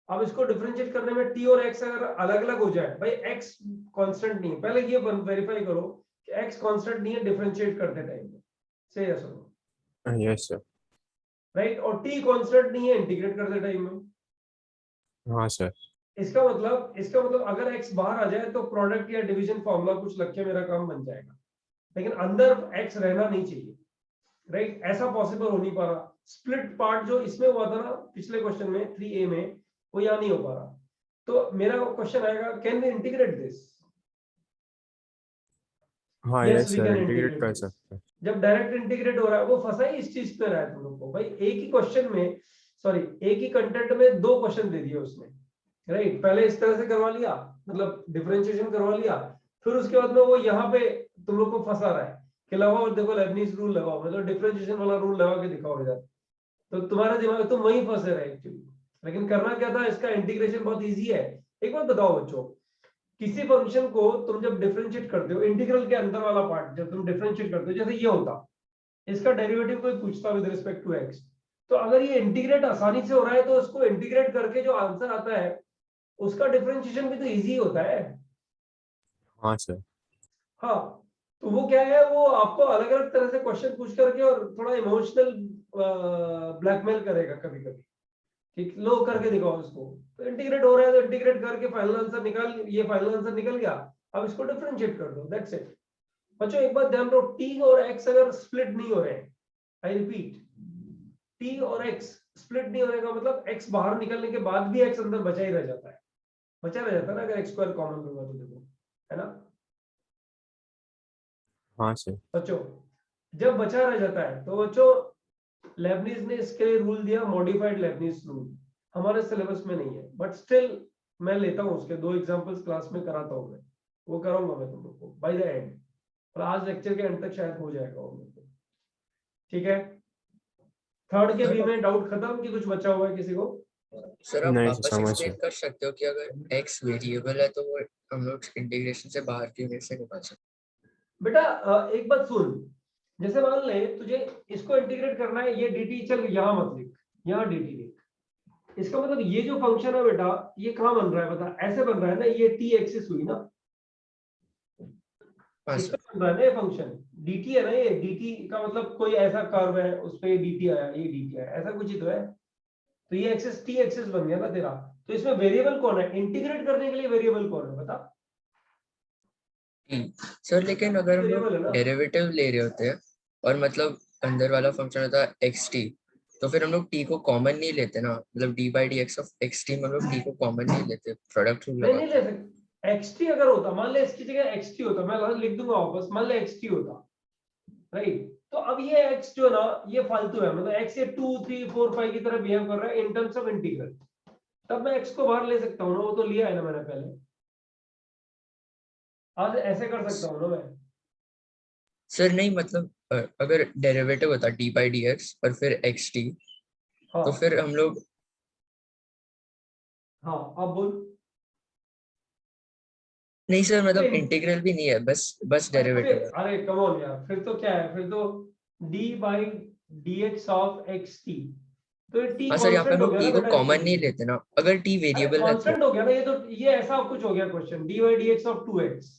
अब इसको डिफरेंशिएट करने में टी और एक्स अगर अलग अलग हो जाए, भाई एक्स कांस्टेंट नहीं है, पहले ये वेरीफाई करो कि एक्स कांस्टेंट नहीं है डिफरेंशिएट करते टाइम में, सही है सुनो, यस सर। राइट, और टी कांस्टेंट नहीं है इंटीग्रेट करते टाइम में। हाँ सर। इसका मतलब अगर एक्स बाहर आ जाए तो प्रोडक्ट या डिवीजन फॉर्मूला कुछ लग के मेरा काम बन जाएगा, लेकिन अंदर एक्स रहना नहीं चाहिए, राइट, ऐसा पॉसिबल हो नहीं पा रहा। स्प्लिट पार्ट जो इसमें हुआ था ना पिछले क्वेश्चन में 3a में, वो यहाँ नहीं हो पा रहा। तो मेरा क्वेश्चन आएगा, कैन वी इंटीग्रेट दिस? हाँ yes yes we sir, can integrate integrate कर दिस। सकते हैं। जब डायरेक्ट इंटीग्रेट हो रहा है वो फंसा ही इस चीज पे रहा है तुम लोग को, भाई एक ही क्वेश्चन में, सॉरी एक ही कंटेंट में दो क्वेश्चन दे दिए उसने, राइट, पहले इस तरह से करवा लिया, मतलब डिफरेंशिएशन करवा लिया, फिर उसके बाद में वो यहाँ पे तुम लोग को फंसा रहा है कि लगाओ, देखो लेबनीज रूल लगाओ, मतलब डिफरेंशिएशन वाला रूल लगा के दिखाओ इधर, तो तुम्हारा दिमाग तुम वहीं फंसे रहे एक्चुअली। लेकिन करना क्या था, इसका इंटीग्रेशन बहुत इजी है। एक बात बताओ बच्चों, किसी फंक्शन को तुम जब डिफरेंशिएट करते हो, इंटीग्रल के अंदर वाला पार्ट जब तुम डिफरेंशिएट करते हो, जैसे ये होता, इसका डेरिवेटिव कोई पूछता विद रिस्पेक्ट टू एक्स, तो अगर ये इंटीग्रेट आसानी से हो रहा है तो उसको इंटीग्रेट करके जो आंसर आता है उसका डिफरेंशिएशन भी तो इजी होता है। हाँ सर। हाँ, तो वो क्या है, वो आपको अलग अलग तरह से क्वेश्चन पूछ करके और थोड़ा इमोशनल ब्लैकमेल करेगा कभी कभी, ठीक, लो करके दिखाओ इसको, तो इंटीग्रेट हो रहा है तो इंटीग्रेट करके फाइनल आंसर निकाल, ये फाइनल आंसर निकल गया, अब इसको डिफरेंशिएट कर दो, दैट्स इट। बच्चों एक बात ध्यान रखो, टी और एक्स अगर स्प्लिट नहीं हो रहे, आई रिपीट, टी और एक्स स्प्लिट नहीं होने का मतलब एक्स बाहर निकलने के बाद भी एक्स अंदर बचा ही रह जाता है, बचा रह जाता है ना, अगर एक्स स्क्वायर कॉमन लूंगा तो, देखो है ना हाँ सर। बच्चों, जब बचा रह जाता है तो बच्चों लेबनीज ने इसके लिए रूल दिया, मॉडिफाइड लेबनीज रूल, हमारे सिलेबस में नहीं है, बट स्टिल मैं लेता हूँ उसके 2 एग्जांपल्स क्लास में कराता हूँ मैं, वो कराऊंगा मैं तुम लोग को बाय द एंड, और आज लेक्चर के एंड तक शायद हो जाएगा वो मेरे को, ठीक है। थर्ड के बी में डाउट खत्म कि कुछ बचा हुआ है किसी को? सर आप नहीं सर, वापस समझ एक्सप्लेन गया। कर सकते हो कि अगर x वेरिएबल है तो वो हम लोग इंटीग्रेशन से बाहर क्यों कैसे निकाल सकते? बेटा एक बात सुन, जैसे मान ले तुझे इसको इंटीग्रेट करना है, ये dt, चल यहाँ मत लिख, यहाँ dt लिख, इसका मतलब ये जो फंक्शन है बेटा, ये कहाँ बन रहा है बता, ऐसे बन रहा है ना, ये t एक्सिस हुई ना, हाँ इस पे सर। बन रहा है ना ये फंक्शन, dt है ना, ये dt का मतलब कोई ऐसा कर्व है उस पे dt आया, ये dt आया, ऐसा कुछ ही तो है, तो ये एक्सिस t एक्सिस बन गया ना तेरा, तो इसमें वेरिएबल कौन है, इंटीग्रेट करने के लिए वेरिएबल कौन है बता? सर लेकिन अगर हम वेरिएबल है लोग ना, डेरिवेटिव ले रहे होते हैं और मतलब अंदर वाला फंक्शन होता है xt, तो फिर हम लोग t को कॉमन नहीं लेते ना, मतलब d by dx of xt में हम लोग t को कॉमन नहीं लेते, प्रोडक्ट रूल नहीं लगाते ले हैं। सकते, xt अगर होता, मान ले इसकी जगह xt होता, मैं लिख दूंगा वापस, मान ले xt होता, राइट, तो अब ये x जो है ना ये फालतू है, मतलब x ये 2 3 4 5 की तरह बिहेव कर रहा है इन टर्म्स ऑफ इंटीग्रल, तब मैं x को बाहर ले सकता हूँ ना, वो तो लिया है ना मैंने पहले, आज ऐसे कर सकता हूँ ना मैं। सर नहीं मतलब अगर डेरिवेटिव होता d by dx और फिर xt, हाँ तो फिर हम लोग हाँ, अब बोल। नहीं सर, मतलब फिर इंटीग्रल भी नहीं है, बस फिर डेरिवेटिव है। अरे कम ऑन यार, फिर तो क्या है, फिर तो d by dx of xt, तो ये t हाँ सर, यहाँ पे कांस्टेंट हम हो लोग गया t ना को बेटा कॉमन इसमें, नहीं लेते ना, अगर t अरे वेरिएबल है तो। कांस्टेंट हो गया ना ये, तो ये ऐसा कुछ हो गया question, d by dx of 2x,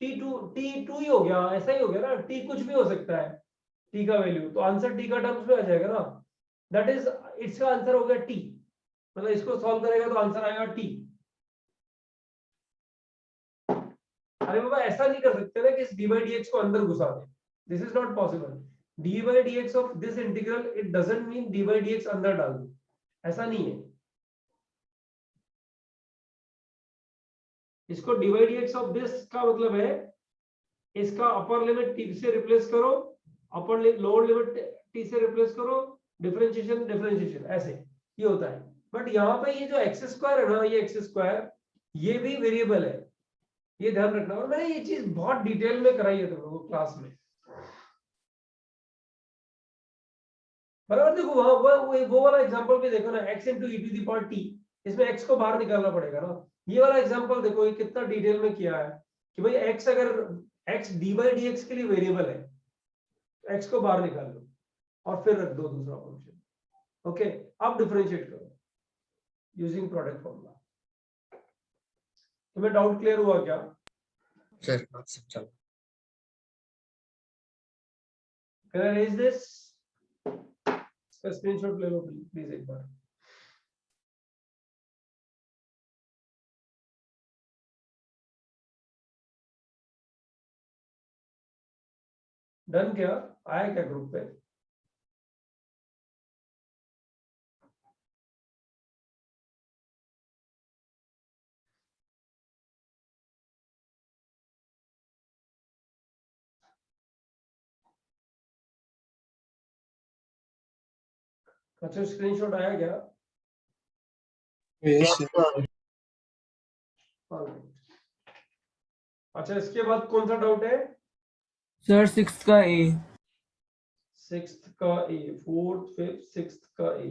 t2 ही हो गया, ऐसा ही हो गया ना, t कुछ भी हो सकता है, t का वैल्यू, तो आंसर t का टर्म्स में आ जाएगा ना, दैट इज इसका आंसर हो गया t, मतलब इसको सॉल्व करेगा तो आंसर आएगा t। अरे बाबा ऐसा नहीं कर सकते ना कि इस dy dx को अंदर घुसा दे, this is not possible, dy dx of this integral it doesn't mean dy dx अंदर डाल दो, ऐसा नहीं है, इसको dy dx ऑफ दिस का मतलब है इसका अपर लिमिट t से रिप्लेस करो, अपर लोअर लिमिट t से रिप्लेस करो, डिफरेंशिएशन ऐसे ये होता है, बट यहाँ पे ये जो एक्स स्क्वायर है ना, ये एक्स स्क्वायर ये भी वेरिएबल है, ये ध्यान रखना, और मैंने ये चीज बहुत डिटेल में कराई है तुम लोगों को क्लास में, बराबर। देखो वहां वो वाला एग्जांपल भी देखो ना, x into e to the power t, इसमें x को बाहर निकालना पड़ेगा ना। ये वाला एग्जांपल देखो, ये कितना डिटेल में किया है कि भाई x अगर x dy dx के लिए वेरिएबल है, x को बाहर निकाल लो और फिर रख दो दूसरा फंक्शन। ओके, अब डिफरेंशिएट करो यूजिंग प्रोडक्ट फॉर्मूला। तुम्हें डाउट क्लियर हुआ क्या? सर हाँ समझा। Can I raise this? इसका स्क्रीनशॉट ले लो प्लीज एक बार। डन क्या? आया क्या ग्रुप पे? अच्छा, स्क्रीनशॉट आया क्या? अच्छा, इसके बाद कौन सा डाउट है? सर 6 का ए। 6th का ए, 4th 5th 6th का ए।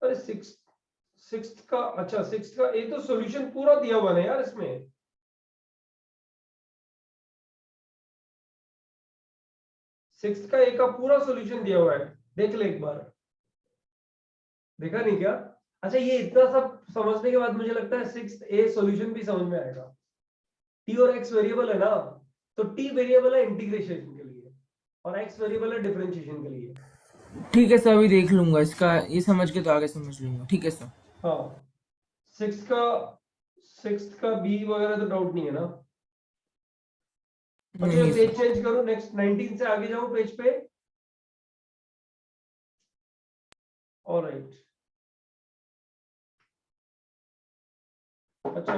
अरे 6th का, अच्छा 6th का ए तो सॉल्यूशन पूरा दिया हुआ है यार इसमें। सिक्स्थ का ए का पूरा सॉल्यूशन दिया हुआ है, देख ले एक बार। देखा नहीं क्या? अच्छा, ये इतना सब समझने के बाद मुझे लगता है 6th ए सॉल्यूशन भी समझ में आएगा। टी और एक्स वेरिएबल है ना, तो टी वेरिएबल है इंटीग्रेशन के लिए और एक्स वेरिएबल है डिफरेंशिएशन के लिए। ठीक है सर, अभी देख लूंगा इसका, ये समझ के तो आगे समझ लूंगा। ठीक है सर। हाँ, सिक्स्थ का बी वगैरह तो डाउट नहीं है ना? अच्छा, नहीं पेज सर। चेंज करो, नेक्स्ट 19 से आगे जाओ पेज पे। ऑलराइट। अच्छा,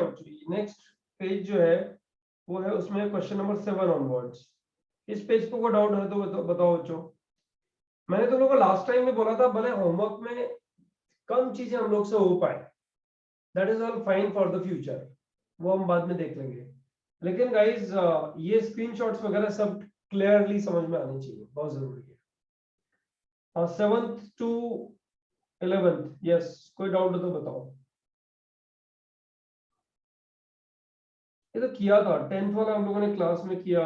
नेक्स्ट पेज जो है वो है, उसमें क्वेश्चन नंबर 7 ऑनवर्ड्स। इस पेज पे कोई डाउट है तो बताओ बच्चों। मैंने तुम लोगों को लास्ट टाइम में बोला था, भले होमवर्क में कम चीजें हम लोग से हो पाए, that is all fine for the future, वो हम बाद में देख लेंगे। लेकिन गाइज ये स्क्रीनशॉट्स वगैरह सब क्लियरली समझ में आनी चाहिए, बहुत जरूरी है। 7th to 11th, यस, कोई डाउट हो तो बताओ। ये तो किया था 10th वाला हम लोगों ने क्लास में किया,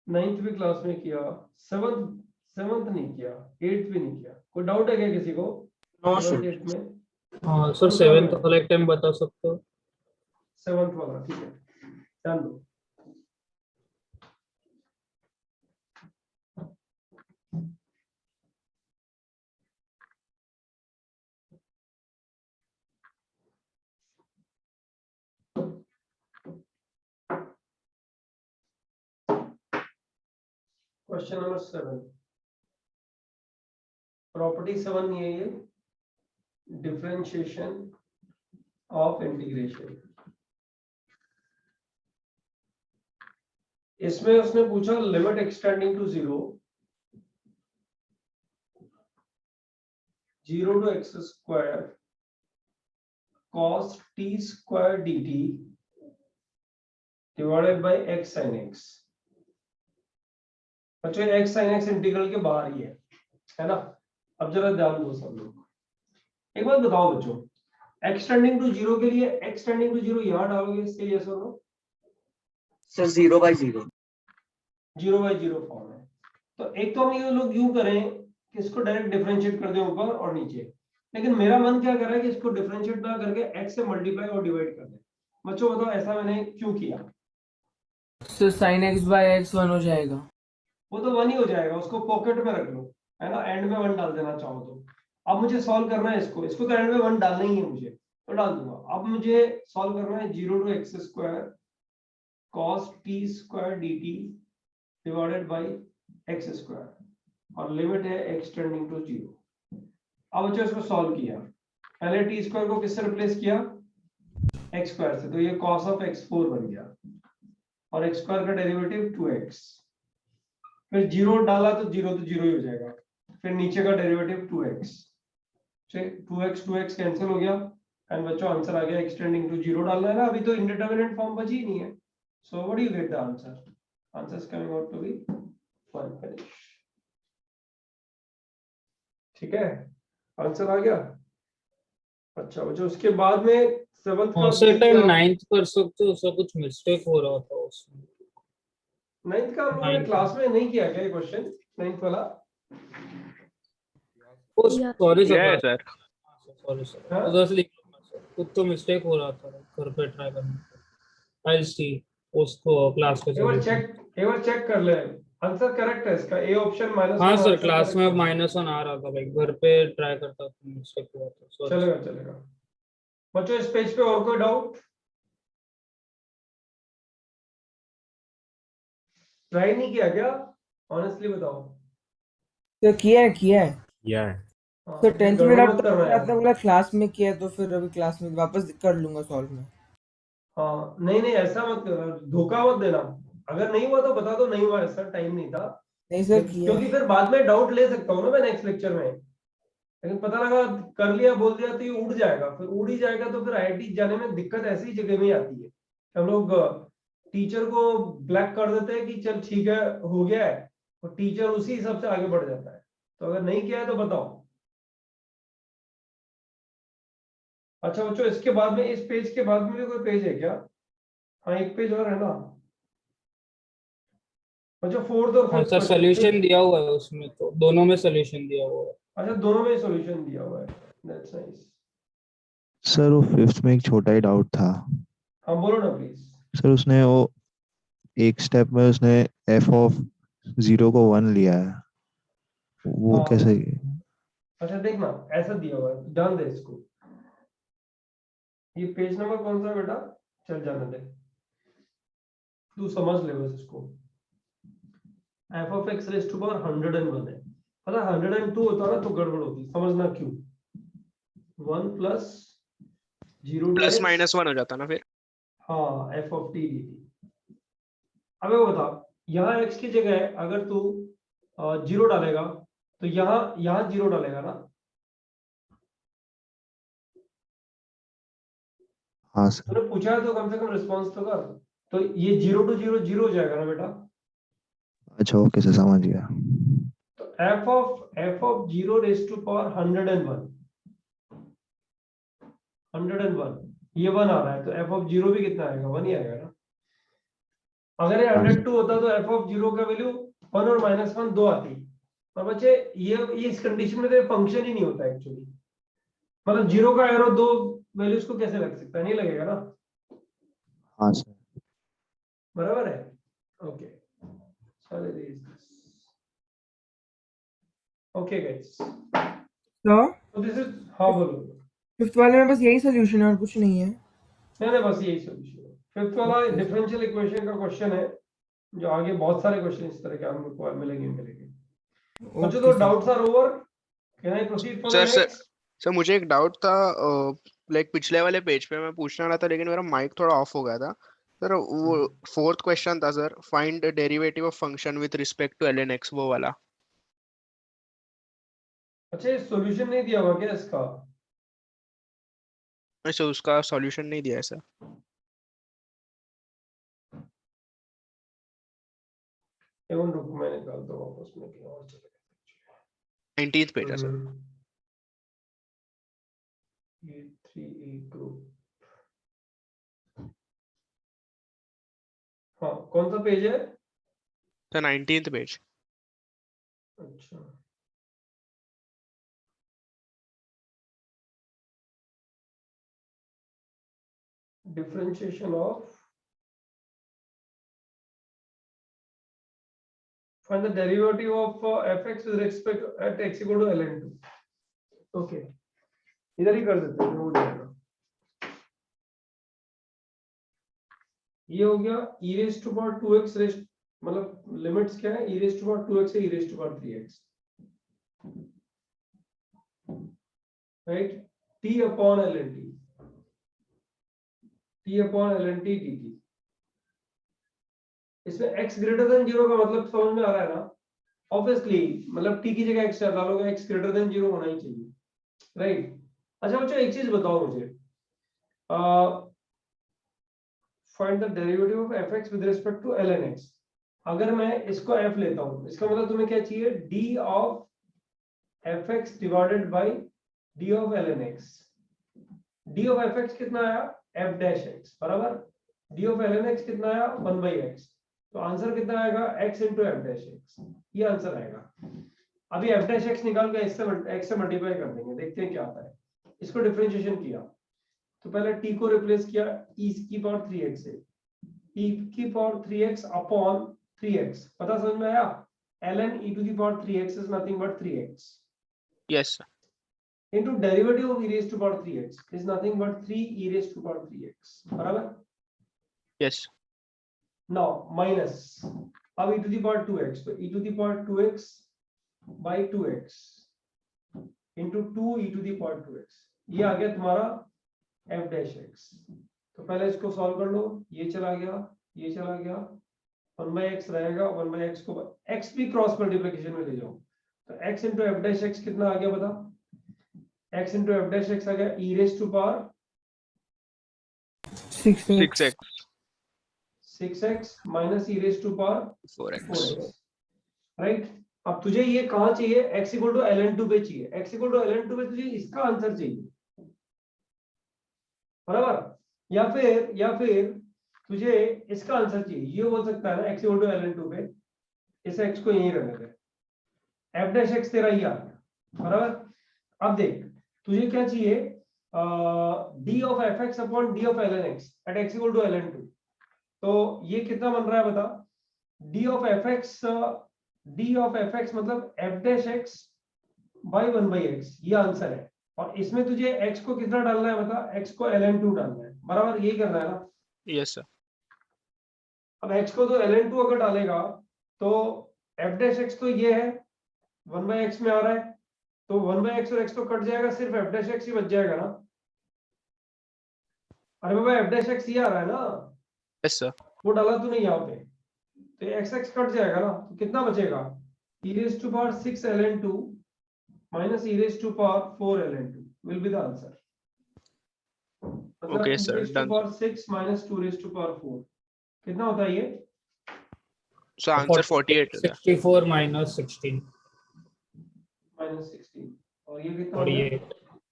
9th भी क्लास में किया, 7th नहीं किया, 8th भी नहीं किया। कोई डाउट है क्या किसी को? 7th 8th में? हाँ सर, 7th वाला एक टाइम बता सकते हो? 7th वाला ठीक है, ध्यान दो। क्वेश्चन नंबर 7, प्रॉपर्टी 7 नहीं है ये, डिफरेंशिएशन ऑफ इंटीग्रेशन। इसमें उसने पूछा limit extending to 0 to x square cos t square dt divided by x sin x। अच्छा, x sin x इंटीग्रल के बाहर ही है ना? अब जरा ध्यान दो सब लोग, एक बात बताओ बच्चों, x टेंडिंग टू 0 के लिए x टेंडिंग टू 0 यहां डालोगे, इसके यस और नो? सर 0/0 0/0 फॉर्म है। तो एक तो हम ये लोग यूं करें कि इसको डायरेक्ट डिफरेंशिएट कर दें ऊपर और नीचे, लेकिन मेरा मन क्या कर रहा है कि इसको डिफरेंशिएट ना करके x से मल्टीप्लाई और डिवाइड कर दें। बच्चों बताओ ऐसा मैंने क्यों किया? तो sin x/x 1 हो जाएगा। वो तो 1 ही हो जाएगा, उसको पॉकेट में रख लो, है ना? एंड में 1 डाल देना चाहो तो। अब मुझे सॉल्व करना है इसको तो एंड में 1 डालना ही है मुझे, तो डाल दूंगा। अब मुझे सॉल्व करना है 0 to x square cos t square dt divided by x square, और लिमिट है x टेंडिंग टू 0। अब बच्चों इसको सॉल्व किया, पहले t स्क्वायर को किससे रिप्लेस किया? x स्क्वायर से, तो ये cos of x4 बन गया, और x स्क्वायर का डेरिवेटिव 2x। फिर 0 डाला तो 0 ही हो जाएगा, फिर नीचे का डेरिवेटिव 2x, 2x कैंसिल हो गया, एंड बच्चों आंसर आ गया x टेंडिंग टू 0 डालना है ना, अभी तो इंडिटरमिनेट फॉर्म बची ही नहीं है। So what do you get the answer? Answer is coming out to be fine finish. ठीक है, आंसर आ गया। अच्छा बच्चों, उसके बाद में सेवंथ हाँ सर टाइम 9th कर सकते हो, उसका कुछ मिस्टेक हो रहा था उसमें। 9th का हम लोगों ने 9th क्लास में नहीं किया क्या ये क्वेश्चन, 9th वाला? सॉरी किया है सर, सर। सॉरी सर, हाँ? उधर से लिख लो सर, कुछ तो मिस्टेक हो रहा था, घर पे ट्राई करना। आई सी उसको क्लास पे एक बार चेक कर ले, आंसर करेक्ट है इसका, ए ऑप्शन -1 हाँ सर, आंसर क्लास करेक्ट में है। -1 आ रहा था भाई, घर पे ट्राई करता था, मिस्टेक हुआ था, सॉरी। चलेगा चलेगा बच्चों, इस पेज पे और कोई डाउट? ट्राई नहीं किया क्या, ऑनेस्टली बताओ। तो किया है। या हाँ, तो तो फिर 10th में गड़बड़ डाउट मत करना तो यार। आपने बोला क्लास में किया है, तो फिर अभी क्लास में वापस कर लूंगा सॉल्व में। हाँ नहीं नहीं, ऐसा मत करना, धोखा मत देना। अगर नहीं हुआ तो बता दो नहीं हुआ, ऐसा टाइम नहीं था। नहीं सर किया क्योंकि है। फिर बाद में डाउट ले सकता हूँ ना मैं नेक्स्ट लेक्चर में, लेकिन पता लगा कर लिया बोल दिया तो ये उड़ जाएगा, फिर उड़ ही जाएगा तो फिर आईआईटी जाने में दिक्कत ऐसी जगह में ही आती है। हम लोग टीचर को ब्लैक कर देते हैं कि चल ठीक है हो गया है, और टीचर उसी हिसाब से आगे बढ़ जाता है। तो अगर नहीं किया है तो बताओ। अच्छा बच्चों, इसके बाद में, इस पेज के बाद में भी कोई पेज है क्या? हाँ एक पेज और है ना बच्चों, 4th और हाँ 5th सर, क्वेश्चन। सोल्यूशन दिया हुआ है उसमें, तो दोनों में सोल्यूशन दिया हुआ है। अच्छा दोनों में सॉल्यूशन दिया हुआ है, दैट्स नाइस। सर वो 5th में एक छोटा ही डाउट था। हाँ बोलो ना प्लीज। सर उसने वो एक स्टेप में उसने f ऑफ 0 को 1 लिया है, वो हाँ कैसे? अच्छा देखना, ऐसा दिया हुआ है, डाल दे इसको। ये पेज नंबर कौन सा है बेटा, चल जाने दे, तू समझ ले बस इसको। f of x raise to power 101 है, अगर 102 होता ना तो गड़बड़ होती, समझना क्यों। 1 प्लस 0 प्लस टाइम्स, -1 हो जाता ना फिर। हाँ f ऑफ t dt। अब वो बता, यहाँ x की जगह अगर तू 0 डालेगा तो यहाँ 0 डालेगा ना। हाँ सर। तूने पूछा है तो कम से कम रिस्पॉन्स तो कर। तो ये 0 to 0 0 हो जाएगा ना बेटा। अच्छा ओके सर, समझ गया। तो f of 0 raise to power 101 ये 1 आ रहा है, तो f ऑफ 0 भी कितना आएगा, 1 ही आएगा ना। अगर ये हाँ 102 होता तो f ऑफ 0 का वैल्यू 1 और -1 दो आती। और बच्चे ये इस कंडीशन में तो फंक्शन ही नहीं होता एक्चुअली, मतलब 0 का एरो दो वैल्यूज को कैसे लग सकता है, नहीं लगेगा ना। हाँ सर। बराबर है, ओके ओके गाइस, तो दिस इज, हाँ बोलो। 5th वाले में बस यही सोल्यूशन है और कुछ नहीं है। नहीं बस यही सॉल्यूशन है। 5th वाला Okay. डिफरेंशियल इक्वेशन का क्वेश्चन है, जो आगे बहुत सारे क्वेश्चन इस तरह के हमको मिलेंगे। अच्छा तो Okay, sir. Doubts are over, can I proceed for the sir next? Sir मुझे एक डाउट था, लाइक पिछले वाले पेज पे मैं पूछना रहा था लेकिन मेरा माइक थोड़ा ऑफ हो गया था। सर वो 4th क्वेश्चन था sir, find the derivative of function with respect to ln x, वो वाला। अच्छा ये सॉल्यूशन नहीं दिया हुआ क्या इसका? अच्छा उसका सॉल्यूशन नहीं दिया है सर। एवन रुक, मैं निकालता हूँ वापस में कहीं और चले 19th पेज है सर। ये 3A ग्रुप, हाँ कौन सा पेज है? Sir 19th page. अच्छा differentiation of, find the derivative of fx with respect at x equal to ln2। Okay इधर ही कर देते हैं, हो जाएगा। ये हो गया e raised to power 2x raised, मतलब लिमिट्स क्या है, e raised to power 2x से e raised to power 3x, right. t upon ln t, t upon ln t dt। इसमें x ग्रेटर देन 0 का मतलब समझ में आ रहा है ना। ऑब्वियसली मतलब t की जगह x डालोगे, x ग्रेटर देन 0 होना ही चाहिए, राइट। अच्छा बच्चों एक चीज बताओ मुझे, find the derivative of fx with respect to ln x। अगर मैं इसको f लेता हूं, इसका मतलब तुम्हें क्या चाहिए, d of fx divided by d of ln x। d of fx कितना आया, f डैश x बराबर, d ऑफ ln x कितना आया, 1/x। तो आंसर कितना आएगा, x into F dash x, ये आंसर आएगा। अभी f डैश x निकाल के x से मल्टीप्लाई कर देंगे, देखते हैं क्या आता है। इसको डिफरेंशिएशन किया तो पहले t को रिप्लेस किया e की पावर 3x से, e की पावर 3x अपॉन 3x, पता समझ में आया, ln e to the power 3x is nothing but 3x Yes, sir. into derivative of e raised to power 3x is nothing but 3 e raised to power 3x बराबर। Yes. now minus अब e to the power 2x, तो e to the power 2x by 2x into 2 e to the power 2x, ये आ गया तुम्हारा f dash x। तो पहले इसको solve कर लो, ये चला गया, ये चला गया, 1/x रहेगा, 1/x को x भी क्रॉस मल्टीप्लिकेशन में ले जाओ, तो x into f dash x कितना आ गया बता, x into f dash x आ गया e raised to power 6x 6x minus e raised to power 4x. 4x, right. अब तुझे ये कहाँ चाहिए, x equal to ln2 पे चाहिए, x equal to ln2 पे तुझे इसका आंसर चाहिए बराबर, या फिर तुझे इसका आंसर चाहिए, ये बोल सकता है ना x equal to ln2 पे, इस x को यहीं रखने दे, f dash x तेरा ये आ गया बराबर। अब देख तुझे क्या चाहिए, d of fx upon d of ln x at x equal to ln2, तो ये कितना बन रहा है बता, d of fx मतलब f dash x by 1/x, ये आंसर है। और इसमें तुझे x को कितना डालना है बता, x को ln2 डालना है बराबर, यही करना है ना। Yes, sir. अब x को तो ln2 अगर डालेगा तो f dash x तो ये है 1/x में आ रहा है, तो 1/x और x तो कट जाएगा, सिर्फ f dash x ही बच जाएगा ना। अरे बाबा f dash x ये आ रहा है ना, Yes, sir. वो डाला तूने यहाँ पे, तो x कट जाएगा ना, तो कितना बचेगा, e raised to power 6 ln2 minus e raised to power 4 ln2 will be the answer। मतलब Okay, e sir, raised to done. power 6 minus 2 raised to power 4 कितना होता है ये, So answer 48 हो गया. 64 minus 16 minus 16, और ये कितना हो गया,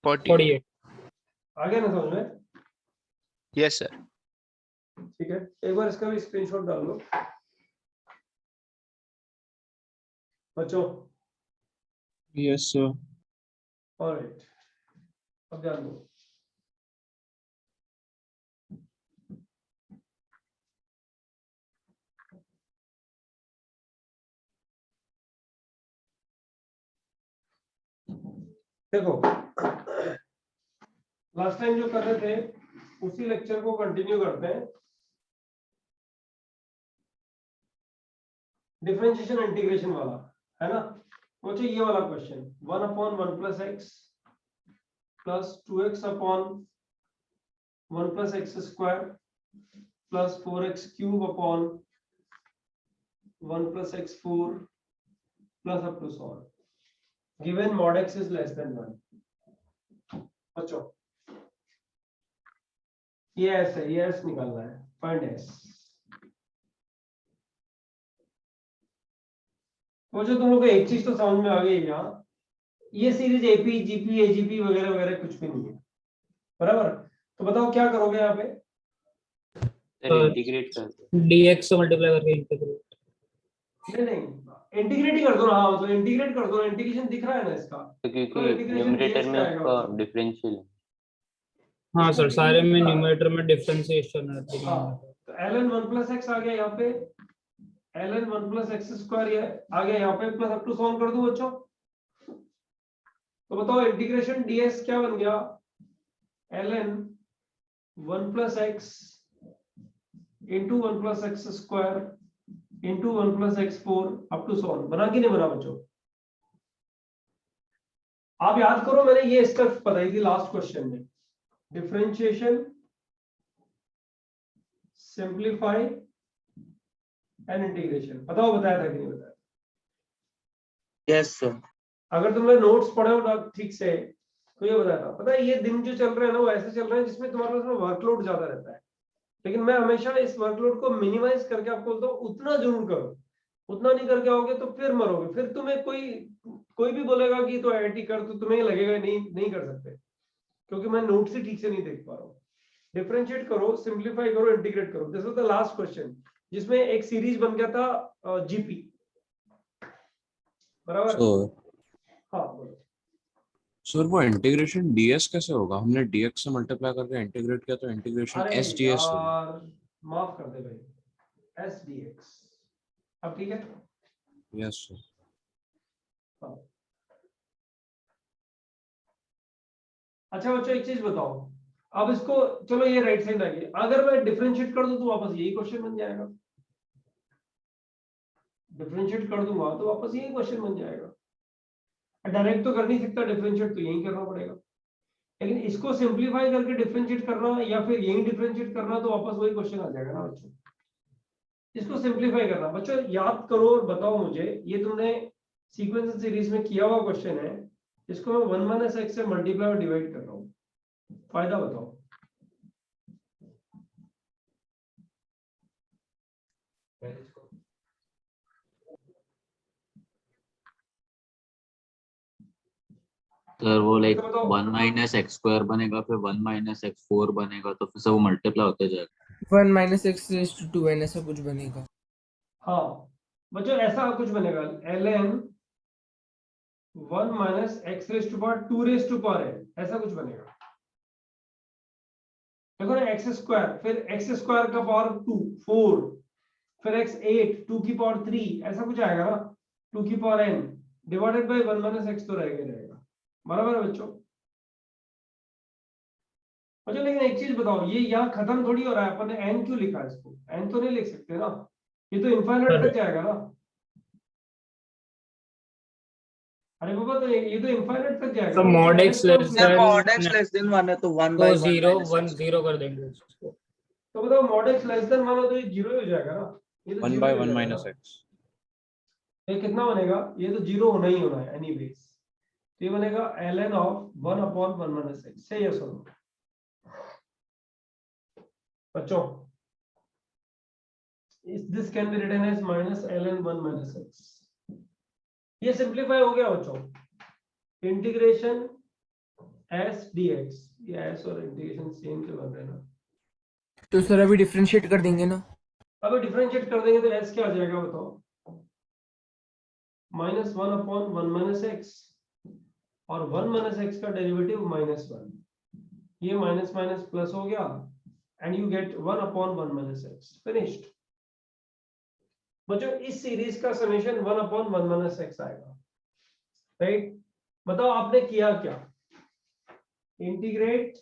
48 40. 48 आ गया ना समझ में। Yes, sir. ठीक है, एक बार इसका भी स्क्रीनशॉट डाल लो बच्चों। Yes, sir. ऑलराइट, अब ध्यान दो, देखो लास्ट टाइम जो कर रहे थे उसी लेक्चर को कंटिन्यू करते हैं। डिफरेंशिएशन इंटीग्रेशन वाला है ना, वो चाहिए ये वाला question, 1/1 plus x plus 2x upon 1 plus x square plus 4x cube upon 1 plus x4 plus up to so on, given mod x is less than 1। बच्चों ये ऐसे ये एस निकालना है, फाइंड एस। वो जो तुम लोग को एक चीज तो समझ में आ गई यहाँ, ये सीरीज एपी जीपी एजीपी वगैरह वगैरह कुछ भी नहीं है बराबर। तो बताओ क्या करोगे यहाँ पे, इंटीग्रेट कर dx से मल्टीप्लाई करके इंटीग्रेट, नहीं इंटीग्रेट ही कर दो ना, हाँ तो इंटीग्रेट कर दो, इंटीग्रेशन दिख रहा है ना इसका, क्योंकि न्यूमरेटर में उसका डिफरेंशियल है। हाँ सर सारे में न्यूमरेटर में डिफरेंशिएशन है। हाँ, तो ln 1 plus x आ गया यहाँ पे, ln 1 plus x स्क्वायर ये आ गया यहाँ पे, प्लस अप टू सॉल्व कर दो बच्चों। तो बताओ इंटीग्रेशन ds क्या बन गया, ln 1 plus x into 1 plus x square into 1 plus x4 up to solve, बना कि नहीं बना बच्चों। आप याद करो मैंने ये स्टेप बताई थी लास्ट क्वेश्चन में, डिफरेंशिएशन, सिंप्लीफाई एंड इंटीग्रेशन, बताओ बताया था कि नहीं बताया। Yes sir. अगर तुमने नोट्स पढ़े हो ना ठीक से तो ये बताया था। पता है ये दिन जो चल रहे हैं ना वो ऐसे चल रहे हैं जिसमें तुम्हारे पास वर्कलोड ज्यादा रहता है, लेकिन मैं हमेशा इस वर्कलोड को मिनिमाइज करके आपको बोलता हूँ उतना जरूर करो उतना नहीं करके आओगे तो फिर मरोगे, फिर तुम्हें कोई भी बोलेगा कि तो आईआईटी कर, तो तुम्हें लगेगा नहीं कर सकते, क्योंकि मैं नोट से ठीक से नहीं देख पा रहा हूँ। डिफरेंशिएट करो, सिंप्लीफाई करो, इंटीग्रेट करो। This was the last question जिसमें एक सीरीज बन गया था जीपी, बराबर। हाँ बोलो। सर वो इंटीग्रेशन डीएस कैसे होगा? हमने डीएक्स से मल्टीप्लाई करके इंटीग्रेट किया तो इंटीग्रेशन अरे एस डीएस होगा। यार माफ कर दे भाई, एस डी एक्स। अब ठीक है। Yes sir. हाँ। अच्छा बच्चों एक चीज बताओ, अब इसको चलो ये राइट साइड आ गई, अगर मैं डिफरेंशिएट कर दूं तो वापस यही क्वेश्चन बन जाएगा। डिफरेंशिएट कर दूंगा तो वापस यही क्वेश्चन बन जाएगा। डायरेक्ट तो कर नहीं सकता डिफरेंशिएट, तो यही करना पड़ेगा। लेकिन इसको सिंप्लीफाई करके डिफरेंशिएट करना या फिर यही डिफरेंशिएट करना, तो वापस वही क्वेश्चन आ जाएगा ना बच्चों। इसको सिंप्लीफाई करना बच्चों, याद करो और बताओ मुझे, ये तुमने सीक्वेंस सीरीज में किया हुआ क्वेश्चन है, इसको मैं 1 माइनस एक्स से मल्टीप्लाई और डिवाइड कर रहा हूँ, फायदा बताओ। सर वो लाइक तो बताओ। 1 माइनस एक्स स्क्वायर बनेगा, फिर 1 माइनस एक्स 4 बनेगा, तो फिर से वो मल्टीप्लाई होते जाएगा। 1 minus x raise to 2n ऐसा कुछ बनेगा। हाँ बच्चों ऐसा कुछ बनेगा, ln 1 minus x raise to power 2 raise to power n, ऐसा कुछ बनेगा। देखो ना, एक्स स्क्वायर, फिर एक्स स्क्वायर का पावर 2 4, फिर एक्स 8 2 की पावर 3, ऐसा कुछ आएगा ना, 2 की power n divided by 1 minus x तो रहेगा, बराबर है बच्चों। अच्छा लेकिन एक चीज बताओ, ये यहाँ खत्म थोड़ी हो रहा है, अपन ने n क्यों लिखा है इसको? n तो नहीं लिख सकते ना, ये तो इनफाइनाइट तक जाएगा ना। अरे बाबा तो ये तो इनफाइनाइट तक जाएगा। तो mod x less sir than mod x less than 1 है तो 1 तो by 0 1 1 0 कर देंगे उसको। तो बताओ mod x लेस देन 1 हो तो ये 0 ही हो जाएगा ना, ये तो 1 0 by ही हो 1 जाएगा minus ना। x। ये कितना बनेगा? ये तो 0 होना ही होना है एनीवेज। तो ये बनेगा ln of 1 upon 1 minus x। सही है सुनो बच्चों, this can be written as minus ln 1 minus x। ये सिंपलीफाई हो गया बच्चों, इंटीग्रेशन s dx। ये s और इंटीग्रेशन सेम से बन रहे हैं ना, तो सर अभी डिफरेंशिएट कर देंगे ना। अगर डिफरेंशिएट कर देंगे तो s क्या आ जाएगा बताओ? माइनस 1 अपॉन 1 माइनस एक्स, और 1 माइनस एक्स का डेरिवेटिव -1, ये माइनस माइनस प्लस हो गया, and you get 1 upon 1 minus x. Finished बच्चों, इस सीरीज का समेशन 1 अपॉन 1 माइनस एक्स आएगा, राइट। बताओ आपने किया क्या? इंटीग्रेट,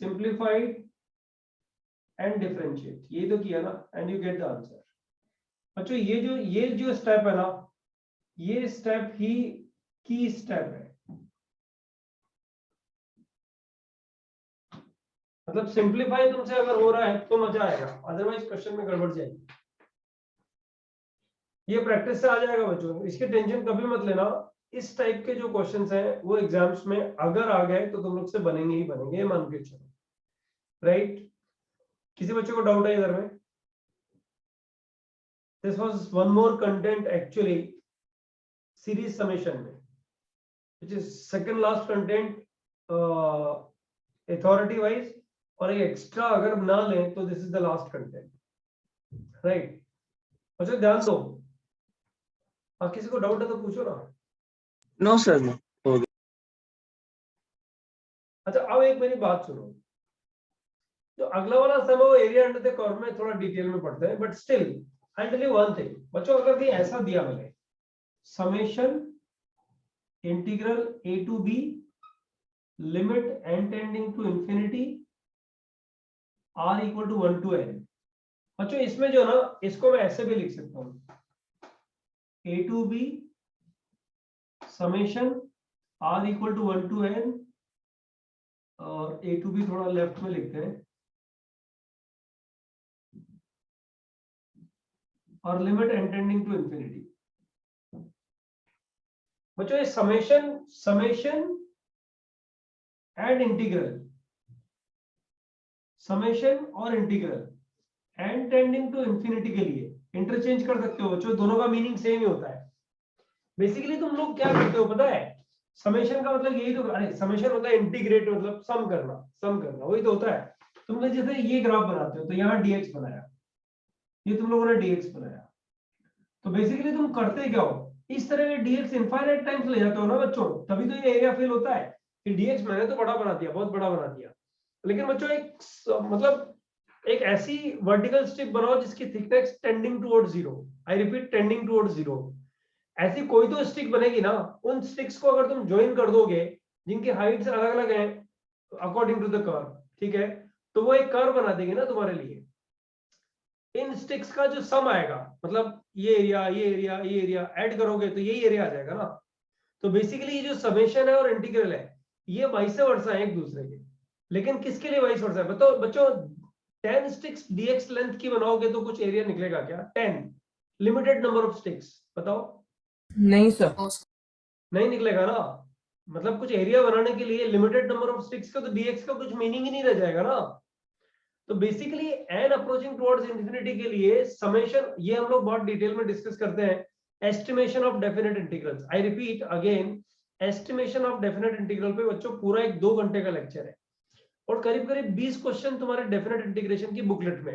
सिंप्लीफाइड एंड डिफरेंशिएट, ये तो किया ना, and you get the answer. बच्चों ये जो स्टेप है ना, ये स्टेप ही की स्टेप है। मतलब सिंप्लीफाई तुमसे अगर हो रहा है तो मजा आएगा, अदरवाइज क्वेश्चन में गड़बड़ जाएगी। ये प्रैक्टिस से आ जाएगा बच्चों, इसकी टेंशन कभी मत लेना। इस टाइप के जो क्वेश्चंस हैं वो एग्जाम्स में अगर आ गए तो तुम लोग से बनेंगे ही बनेंगे, ये मान के चलो, राइट। किसी बच्चे को डाउट है इधर में? This was one more content actually series summation में, which is second last content authority wise, और एक एक्स्ट्रा अगर ना लें तो this is the last content, right. अच्छा ध्यान दो, किसी को डाउट है तो पूछो ना। नो सर नो हो गया। अच्छा अब एक मेरी बात सुनो, जो अगला वाला सम है वो एरिया अंडर द कर्व में थोड़ा डिटेल में पढ़ते हैं, but still I tell you one thing बच्चों, अगर ये ऐसा दिया मैंने summation integral a to b limit n tending to infinity r equal to 1 to n, बच्चों इसमें जो ना, इसको मैं ऐसे भी लिख सकता हूं, a to b summation r equal to 1 to n, और a to b थोड़ा लेफ्ट में लिखते हैं, और limit n tending to infinity. बच्चों ये समेशन एंड इंटीग्रल, समेशन और integral, n tending to infinity के लिए इंटरचेंज कर सकते हो बच्चों, दोनों का मीनिंग सेम ही होता है। बेसिकली तुम लोग क्या करते हो पता है, समेशन का मतलब यही तो, अरे समेशन होता है इंटीग्रेट, मतलब सम करना वही तो होता है। तुम लोग जैसे ये ग्राफ बनाते हो तो यहाँ dx बनाया, ये तुम लोगों ने dx बनाया, तो बेसिकली तुम करते क्या हो, इस तरह के dx इनफाइनाइट टाइम्स ले जाते हो ना बच्चों, तभी तो ये एरिया फेल होता है कि dx मैंने तो बड़ा बना दिया, बहुत बड़ा बना दिया, लेकिन बच्चों एक मतलब एक ऐसी वर्टिकल स्ट्रिप बनाओ जिसकी thickness tending towards zero, I repeat tending towards zero. ऐसी कोई तो स्टिक बनेगी ना, उन स्टिक्स को अगर तुम ज्वाइन कर दोगे जिनकी हाइट्स अलग अलग हैं अकॉर्डिंग टू द कर्व, ठीक है, तो वो एक कर्व बना देगी ना तुम्हारे लिए। इन स्टिक्स का जो सम आएगा, मतलब ये एरिया ऐड करोगे तो यही एरिया आ जाएगा ना। तो बेसिकली ये जो समेशन है और इंटीग्रल है ये वाइस वर्सा है एक दूसरे के, लेकिन किसके लिए वाइस वर्सा है बताओ बच्चों। 10 स्टिक्स dx लेंथ की बनाओगे तो कुछ एरिया निकलेगा क्या? 10 लिमिटेड नंबर ऑफ स्टिक्स, बताओ। नहीं सर, नहीं निकलेगा ना, मतलब कुछ एरिया बनाने के लिए लिमिटेड नंबर ऑफ स्टिक्स का तो dx का कुछ मीनिंग ही नहीं रह जाएगा ना। तो basically n approaching towards infinity के लिए समेशन, ये हम लोग बहुत डिटेल में डिस्कस करते हैं, estimation of definite integrals. I repeat again, estimation of definite integral पे बच्चों पूरा एक 2 घंटे का लेक्चर है और करीब करीब 20 क्वेश्चन तुम्हारे डेफिनेट इंटीग्रेशन की बुकलेट में,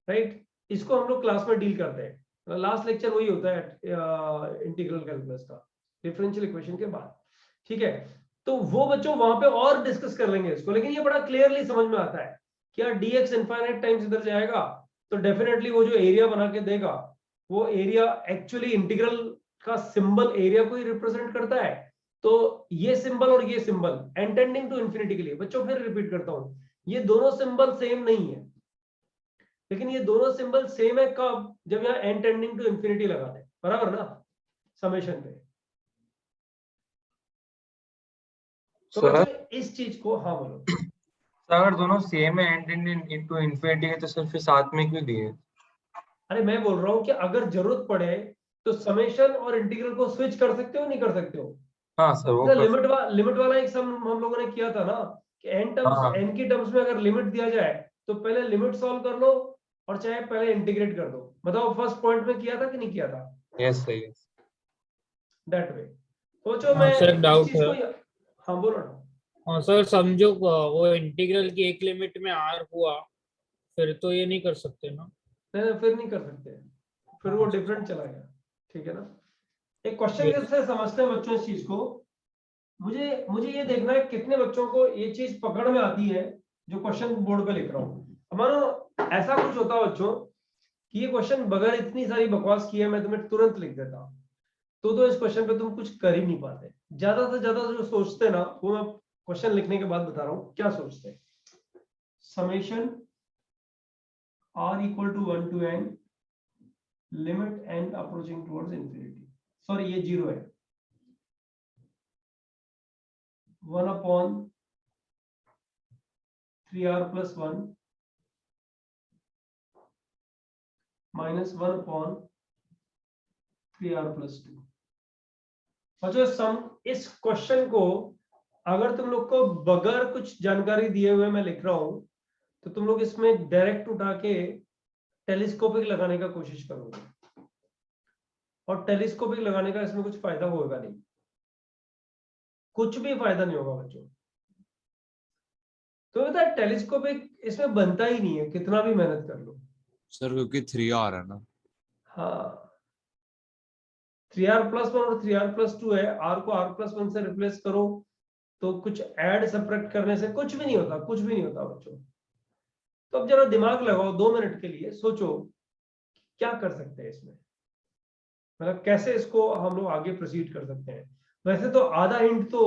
राइट। इसको हम लोग क्लास में डील करते हैं, लास्ट लेक्चर वही होता है इंटीग्रल कैलकुलस का, डिफरेंशियल इक्वेशन के बाद, ठीक है। तो वो बच्चों वहां पे और डिस्कस कर लेंगे इसको, लेकिन ये बड़ा क्लियरली समझ में आता है कि यार dx इनफाइनाइट टाइम्स इधर जाएगा तो डेफिनेटली वो जो एरिया बना के देगा वो एरिया एक्चुअली इंटीग्रल का सिंबल एरिया को ही रिप्रेजेंट करता है। तो ये सिंबल और ये symbol n tending to infinity के लिए बच्चों, फिर रिपीट करता हूं, ये दोनों सिंबल सेम नहीं है, लेकिन ये दोनों सिंबल सेम है कब? जब यहाँ n टेंडिंग टू इंफिनिटी लगा दे, बराबर ना, समेशन पे। तो बच्चों इस चीज को, हाँ बोलो। अगर दोनों सेम है एंड इनटू इंफिनिटी है तो सर फिर साथ में क्यों दिए? अरे मैं बोल रहा हूँ कि अगर जरूरत पड़े तो समेशन और इंटीग्रल को स्विच कर सकते हो, नहीं कर सकते हो? हाँ सर वो लिमिट वाला एक सम हम लोगों ने किया था ना कि n टर्म्स, n की टर्म्स में अगर लिमिट दिया जाए तो पहले लिमिट सॉल्व कर लो और चाहे पहले इंटीग्रेट कर दो। बताओ फर्स्ट पॉइंट में किया था कि नहीं किया था? यस सही है। दैट वे सोचो। मैं सर एक डाउट है। हाँ बोलो ना। हाँ सर, समझो वो इंटीग्रल की एक लिमिट में r हुआ, फिर तो ये नहीं कर सकते ना? नहीं फिर नहीं कर सकते, फिर वो डिफरेंट चला गया, ठीक है ना। एक क्वेश्चन कैसे समझते हैं बच्चों इस चीज को, मुझे ये देखना है कितने बच्चों को ये चीज पकड़ में आती है जो क्वेश्चन बोर्ड पे लिख रहा हूँ। मानो ऐसा कुछ होता है बच्चों कि ये क्वेश्चन बगैर इतनी सारी बकवास किए मैं तुम्हें तुरंत लिख देता, तो इस क्वेश्चन पे तुम कुछ कर ही नहीं पाते। ज्यादा से ज्यादा जो सोचते ना वो मैं क्वेश्चन लिखने के बाद बता रहा हूँ क्या सोचते हैं। Summation r equal to 1 to n limit n approaching towards infinity, sorry ये 0 है, 1 upon 3r plus 1 minus 1 upon 3r plus 2। बच्चों सम इस क्वेश्चन को अगर तुम लोग को बगैर कुछ जानकारी दिए हुए मैं लिख रहा हूं तो तुम लोग इसमें डायरेक्ट उठा के टेलीस्कोपिक लगाने का कोशिश करोगे, और टेलीस्कोपिक लगाने का इसमें कुछ फायदा होगा नहीं, कुछ भी फायदा नहीं होगा बच्चों। तो बता टेलीस्कोपिक इसमें बनता ही नहीं है कितना भी मेहनत कर लो सर, क्योंकि 3r है ना। हाँ 3r plus 1 और 3r plus 2 है, r को r plus 1 से रिप्लेस करो तो कुछ ऐड सब्ट्रैक्ट करने से कुछ भी नहीं होता, कुछ भी नहीं होता बच्चों। तो अब जरा दिमाग लगाओ 2 मिनट के लिए, सोचो क्या कर सकते हैं इसमें, मतलब कैसे इसको हम लोग आगे प्रोसीड कर सकते हैं। वैसे तो आधा हिंट तो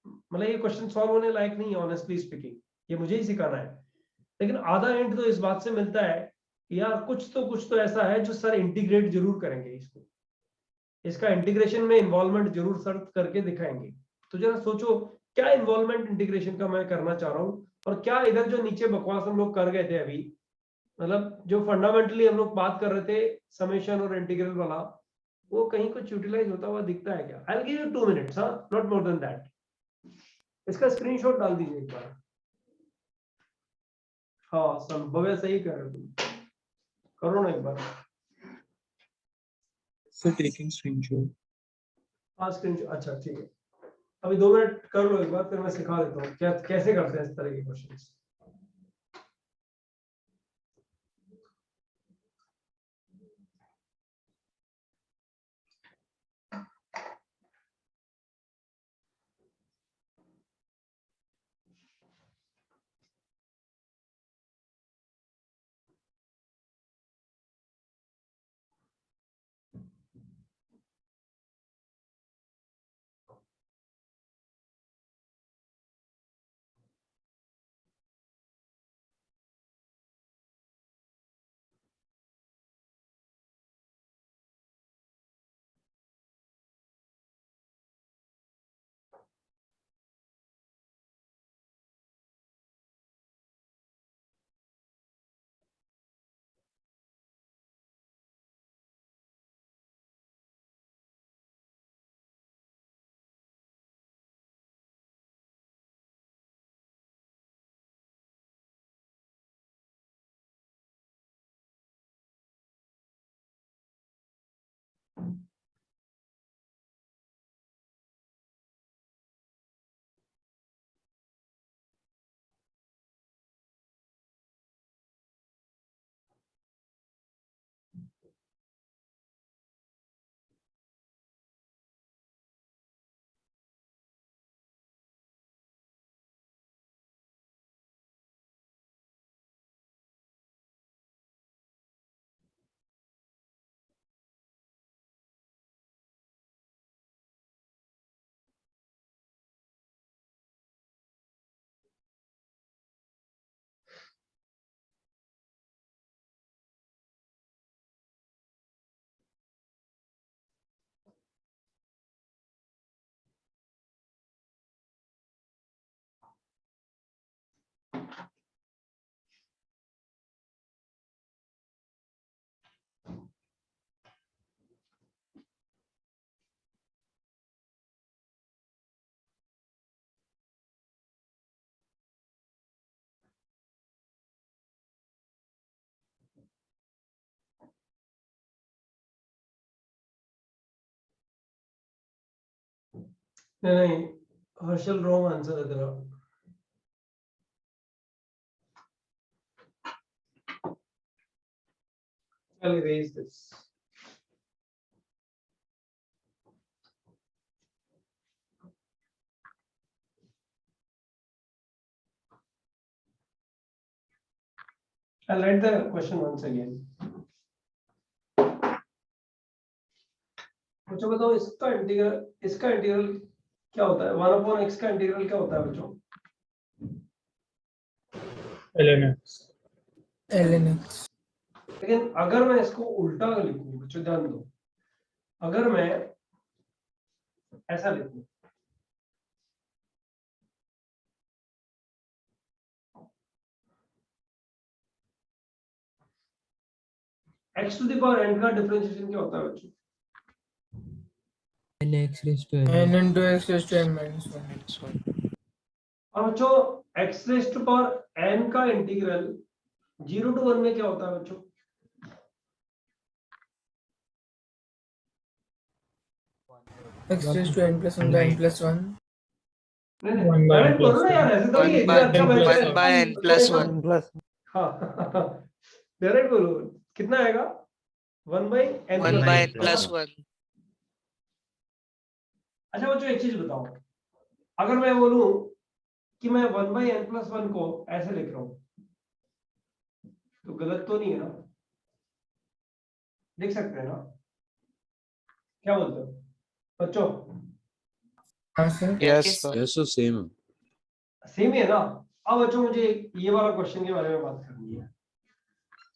मतलब ये क्वेश्चन सॉल्व होने लायक नहीं है ऑनेस्टली स्पीकिंग, ये मुझे ही सिखाना है, लेकिन आधा हिंट तो इस बात से मिलता है कि यार कुछ तो ऐसा है जो सर इंटीग्रेट जरूर करेंगे, इसको इसका इंटीग्रेशन में इन्वॉल्वमेंट जरूर सर करके दिखाएंगे। तो जरा सोचो क्या इन्वॉल्वमेंट इंटीग्रेशन का मैं करना चाह रहा हूँ और क्या इधर जो नीचे बकवास हम लोग कर गए थे अभी, मतलब जो फंडामेंटली हम लोग बात कर रहे थे समेशन और इंटीग्रल वाला, वो कहीं कुछ यूटिलाइज होता हुआ दिखता है क्या? I will give you 2 minutes, हाँ नॉट मोर देन दैट। इसका स्क्रीनशॉट डाल दीजिए एक बार। हाँ सब भव्य सही कर रहे हो तुम। करो ना एक बार। Sir taking screenshot. हाँ स्क्रीन, अच्छा ठीक है, अभी 2 मिनट कर लो एक बार, फिर मैं सिखा देता हूँ क्या कैसे करते हैं इस तरह के क्वेश्चंस। नहीं, हर्षल रॉन्ग आंसर है तेरा। I'll erase this. I'll write the question once again. बच्चों बताओ इसका इंटीग्रल क्या होता है? 1/x का इंटीग्रल क्या होता है बच्चों? ln x। लेकिन अगर मैं इसको उल्टा लिखूं बच्चों ध्यान दो, अगर मैं ऐसा लिखूं x to the power n का डिफरेंशिएशन क्या होता है बच्चों? n x raised to n into x raised to n minus 1। और बच्चों x raise to power n का इंटीग्रल 0 to 1 में क्या होता है बच्चों? x raised to n plus 1 by n plus 1। नहीं 1 by n डायरेक्ट बोलो plus ना यार, ऐसे तो नहीं है, इतना अच्छा n plus बैठ 1 by n plus 1। हाँ डायरेक्ट बोलो कितना आएगा? 1 by n 1 plus by 1। n plus 1। अच्छा बच्चों एक चीज बताओ, अगर मैं बोलूं कि मैं 1 by n plus 1 को ऐसे लिख रहा हूं तो गलत तो नहीं है ना? लिख सकते हैं ना? क्या बोलते हो बच्चों? हाँ sir. Yes sir. Yes sir same है। सेम ही है ना? अब बच्चों मुझे ये वाला क्वेश्चन के बारे में बात करनी है।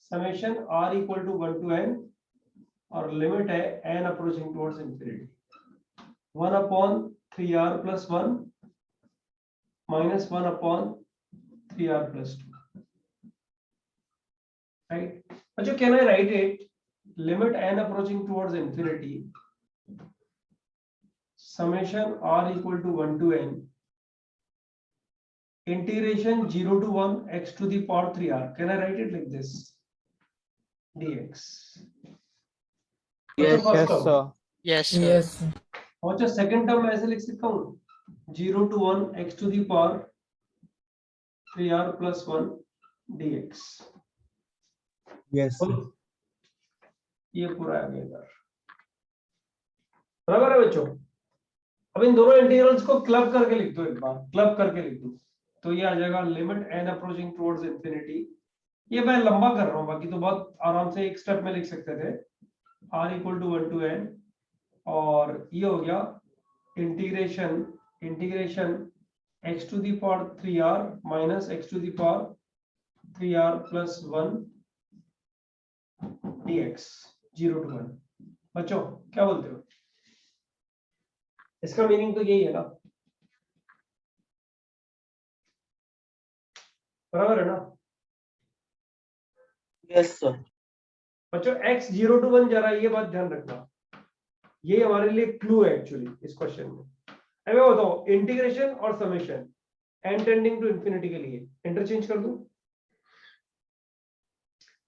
Summation r equal to 1 to n और लिमिट है n approaching towards infinity, 1 upon 3r plus 1 minus 1 upon 3r plus 2, right? बच्चों can I write it limit n approaching towards infinity summation r equal to 1 to n integration 0 to 1 x to the power 3r? Can I write it like this? dx। Yes, first yes, term Yes, sir. Yes. और जो second term मैं ऐसे लिख सकता हूँ 0 to 1 x to the power 3r plus 1 dx। Yes, sir. ये पूरा आ गया इधर, बराबर है बच्चों। अब इन दोनों इंटीग्रल्स को क्लब करके लिख दो, एक बार क्लब करके लिख दो, तो ये आ जाएगा limit n approaching towards infinity. ये मैं लंबा कर रहा हूँ, बाकी तो बहुत आराम से एक स्टेप में लिख सकते थे। r equal to 1 to n, और ये हो गया integration x to the power 3r minus x to the power 3r plus 1 dx 0 to 1। बच्चों क्या बोलते हो, इसका मीनिंग तो यही है ना, बराबर है ना? yes sir। बच्चों x 0 to 1 जरा ये बात ध्यान रखना, ये हमारे लिए क्लू है एक्चुअली इस क्वेश्चन में। अब मैं बताओ इंटीग्रेशन और summation n tending to infinity के लिए इंटरचेंज कर दूं,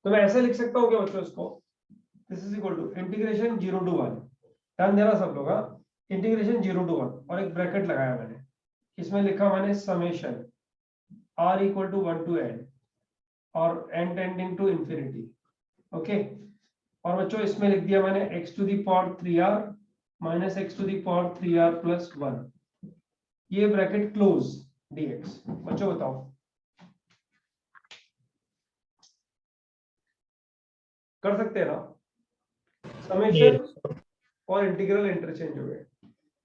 तो मैं ऐसे लिख सकता हूं क्या बच्चों इसको, this is equal to integration 0 to 1, ध्यान देना सब लोग, इंटीग्रेशन 0 to 1 और एक ब्रैकेट लगाया मैंने, इसमें लिखा मैंने summation r equal to 1 to n और n tending to infinity. Okay, और बच्चों इसमें लिख दिया मैंने x to the power 3r minus x to the power 3r plus 1, ये ब्रैकेट क्लोज dx। बच्चों बताओ कर सकते हैं ना, समेशन और इंटीग्रल इंटरचेंज हो गए।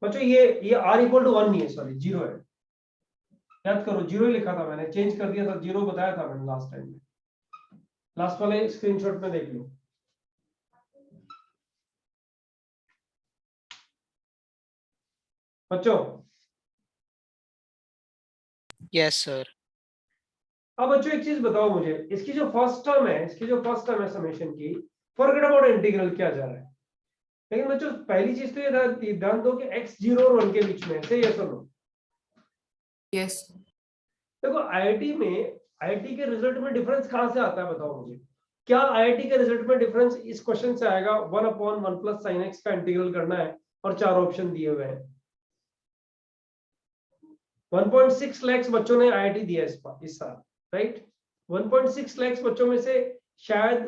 बच्चों ये r इक्वल टू 1 नहीं है, सॉरी 0 है, याद करो 0 ही लिखा था मैंने, चेंज कर दिया था, 0 बताया था मैंने लास्ट टाइम में, लास्ट वाले स्क्रीनशॉट में देख लो। बच्चों Yes, sir. अब बच्चों एक चीज बताओ मुझे, इसकी जो फर्स्ट टर्म है समेशन की, फॉरगेट अबाउट इंटीग्रल क्या जा रहा है, लेकिन बच्चों पहली चीज तो ये ध्यान दो कि x 0 और 1 के बीच में है, सही है सुनो। Yes. देखो आईआईटी के रिजल्ट में डिफरेंस कहां से आता है बताओ मुझे, क्या आईआईटी के रिजल्ट में डिफरेंस इस क्वेश्चन से आएगा 1/1 plus sin x का इंटीग्रल करना है और 4 ऑप्शन दिए हुए हैं। 1.6 लाख बच्चों ने आईआईटी दिया इस साल, राइट? 1.6 लाख बच्चों में से शायद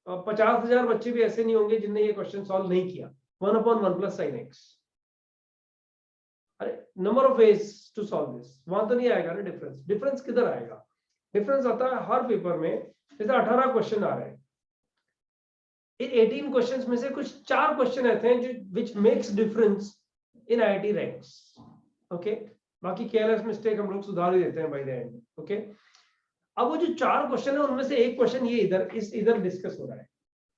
50,000 बच्चे भी ऐसे नहीं होंगे जिनने ये क्वेश्चन सॉल्व नहीं किया। 1/1 plus sin x, अरे number of ways to solve this, वहां तो नहीं आएगा ना डिफरेंस। डिफरेंस किधर आएगा? डिफरेंस आता है हर पेपर में, जैसे 18 क्वेश्चन आ रहे हैं, इन 18 क्वेश्चंस में से कुछ 4 क्वेश्चन ऐसे हैं जो which makes difference in IIT ranks. Okay, बाकी केयरलेस मिस्टेक हम लोग सुधार ही देते हैं बाय द एंड। ओके, अब वो जो 4 क्वेश्चन है उनमें से एक क्वेश्चन ये इधर डिस्कस हो रहा है।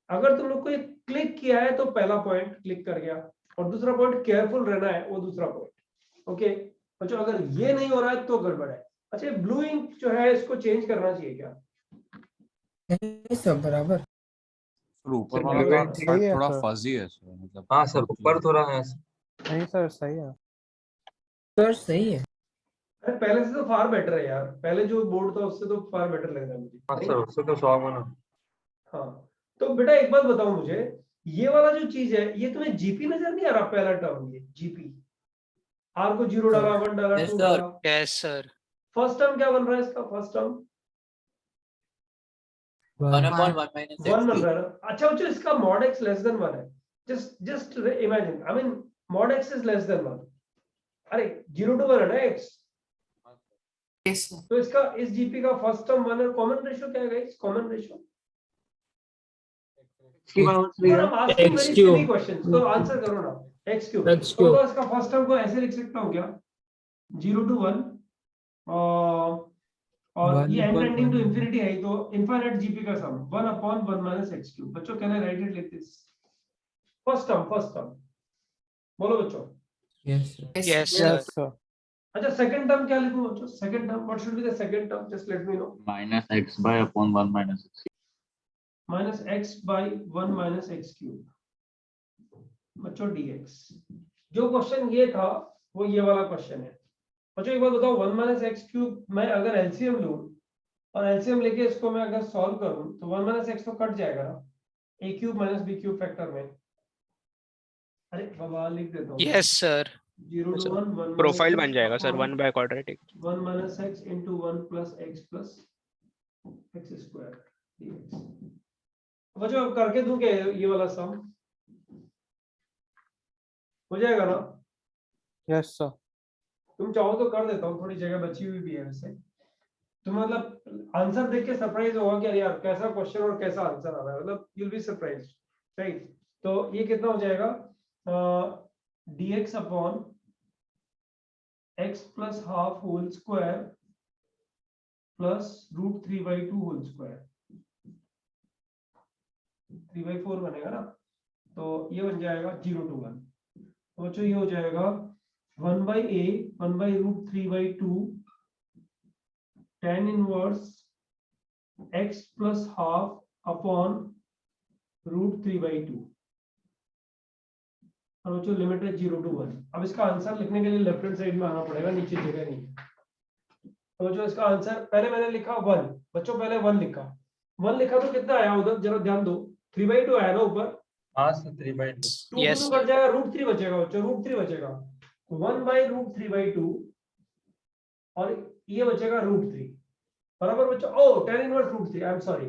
अगर तुम लोग को क्लिक किया है तो पहला पॉइंट क्लिक कर गया, और दूसरा पॉइंट केयरफुल रहना है, वो दूसरा पॉइंट। ओके बच्चों, अगर ये नहीं हो रहा है तो गड़बड़ है। अच्छा, ब्लू इंक जो है इसको चेंज करना चाहिए क्या? नहीं सब बराबर। सर ऊपर सर, वाला blue का and शायद सही है थोड़ा सर। फजी है सर, मतलब हाँ सर, ऊपर थोड़ा है। नहीं सर सही है। सर सही है। अरे पहले से तो फार बेटर है यार, पहले जो बोर्ड था उससे तो फार बेटर लग रहा है मुझे। हाँ नहीं? सर, उससे तो 100 गुना। हाँ, तो बेटा एक बात बताओ मुझे, ये वाला जो चीज है ये तुम्हें जीपी नजर नहीं आ रहा? पहला टर्म ये जीपी, आर को 0 डाला, 1 डाला, 2 डाला, Yes, sir. फर्स्ट टर्म क्या बन रहा है इसका? फर्स्ट टर्म 1 बन रहा है ना? अच्छा बच्चों, इसका mod x लेस देन 1 है, just imagine, I mean mod x is less than 1। अरे 0 to 1 है ना x, तो इसका इस जीपी का फर्स्ट टर्म 1 है। कॉमन रेशियो क्या है guys? Common ratio X cube. Question, तो आंसर करो ना, x क्यूब। X तो cube. इसका फर्स्ट टर्म को ऐसे लिख सकता हूँ क्या? 0 to 1 और ये n टेंडिंग टू इंफिनिटी है, तो इनफाइनाइट जीपी का सम 1/1 minus x क्यूब। बच्चों can I right it like this? First term बोलो बच्चों। Yes, sir. अच्छा, सेकंड टर्म क्या लिखूं बच्चों? Second term, what should be the second term? Just let me know. minus x by upon 1 minus x. Minus x by 1 minus x cube बच्चों dx। जो question ये था वो ये वाला क्वेश्चन है। बच्चों एक बात बताओ, 1 minus x क्यूब मैं अगर एलसीएम लूं और एलसीएम लेके इसको मैं अगर सॉल्व करूं तो 1 minus x तो कट जाएगा ना, A cube minus B cube factor में। अरे बाबा लिख देता हूँ। यस सर, 0 to 1 1 प्रोफाइल बन जाएगा sir 1 by quadratic. 1 minus x into 1 plus x plus x square dx। बच्चों अब करके दूं क्या ये वाला सम? हो जाएगा ना? Yes sir. तुम चाहो तो कर देता हूँ, थोड़ी जगह बची हुई भी है वैसे। तुम मतलब आंसर देख के सरप्राइज होगा कि अरे यार कैसा क्वेश्चन और कैसा आंसर आ रहा है, मतलब you will be surprised, right? तो ये कितना हो जाएगा? dx upon x plus half whole square plus root 3/2 whole square, 3/4 बनेगा ना? तो ये बन जाएगा 0 to 1। तो बच्चों ये हो जाएगा 1/a 1/root 3/2 tan inverse x plus half upon root 3/2। अब बच्चों लिमिट है 0 to 1। अब इसका आंसर लिखने के लिए लेफ्ट हैंड साइड में आना पड़ेगा, नीचे जगह नहीं है। तो बच्चों इसका आंसर पहले मैंने लिखा 1, बच्चों पहले 1 लिखा। 1 लिखा तो कितना आया उधर, जरा ध्यान दो। 3/2 आया ना ऊपर? हाँ सर 3/2। 2 कट जाएगा, √3 बचेगा बच्चों, √3 बचेगा। 1/√3/2 और ये बचेगा √3 बराबर बच्चों। ओ tan inverse √3, I am sorry,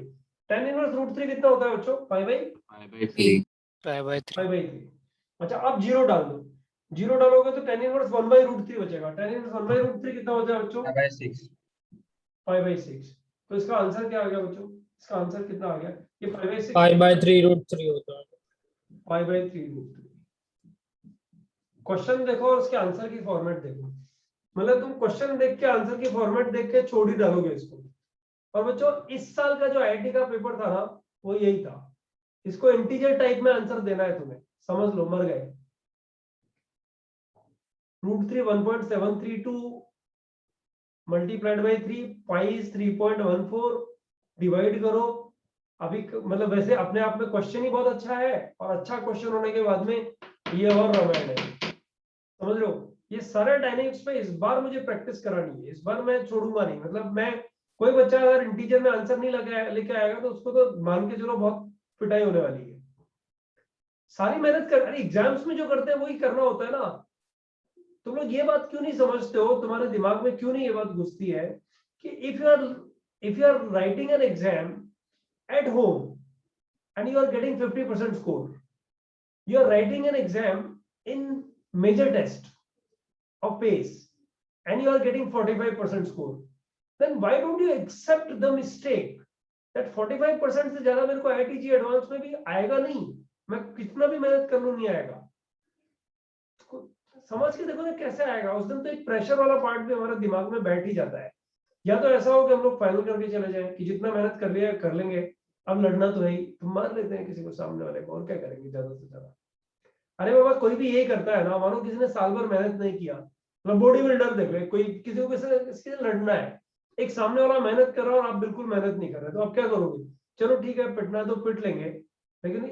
tan inverse √3 कितना होता है बच्चों? 5/3। 5/3। अच्छा अब 0 डाल दो, 0 डालोगे तो tan इनवर्स 1/√3 बचेगा। tan इनवर्स 1/√3 कितना हो जाएगा बच्चों? 5/6। 5/6। तो इसका आंसर क्या आ गया बच्चों? इसका आंसर कितना आ गया? ये 5/6 5/3√3 होता है। 5/3√3। क्वेश्चन देखो और उसके आंसर की फॉर्मेट देखो, मतलब तुम क्वेश्चन देख के आंसर की फॉर्मेट देख के छोड़ ही डालोगे इसको। और बच्चों इस साल का जो आईआईटी का पेपर था ना, वो यही था। इसको इंटीजर टाइप में आंसर देना है तुम्हें, समझ लो, मर गए। √3 1.732 multiplied by 3, pi is 3.14, divide करो। अभी मतलब वैसे अपने आप में क्वेश्चन ही बहुत अच्छा है, और अच्छा क्वेश्चन होने के बाद में ये और रामायण है, समझ लो। ये सारे डायनेमिक्स पे इस बार मुझे प्रैक्टिस करानी है, इस बार मैं छोड़ूंगा नहीं। मतलब मैं, कोई बच्चा अगर इंटीजर में आंसर नहीं लेके आएगा तो उसको तो मान के चलो बहुत पिटाई होने वाली है। सारी मेहनत कर, अरे एग्जाम्स में जो करते हैं वही करना होता है ना। तुम लोग ये बात क्यों नहीं समझते हो, तुम्हारे दिमाग में क्यों नहीं ये बात घुसती है कि if you are writing an exam at home and you are getting 50% score, you are writing an exam in major test of PACE and you are getting 45% score, then why don't you accept the mistake that 45% से ज्यादा मेरे को IIT advance में भी आएगा नहीं, मैं कितना भी मेहनत कर लूं नहीं आएगा। समझ के देखो ना कैसे आएगा। उस दिन तो एक प्रेशर वाला पार्ट भी हमारे दिमाग में बैठ ही जाता है। या तो ऐसा हो कि हम लोग फाइनल करके चले जाएं कि जितना मेहनत कर लिया कर लेंगे, अब लड़ना तो है ही, तुम मार लेते हैं किसी को सामने वाले को, और क्या करेंगे ज्यादा से ज्यादा। अरे बाबा कोई भी यही करता है ना, मानो किसी ने साल भर मेहनत नहीं किया, मतलब बॉडी बिल्डर देख लो, कोई किसी को किसी से लड़ना है, एक सामने वाला मेहनत कर रहा है और आप बिल्कुल मेहनत नहीं कर रहे, तो आप क्या करोगे? चलो ठीक है पिटना है तो पिट लेंगे, लेकिन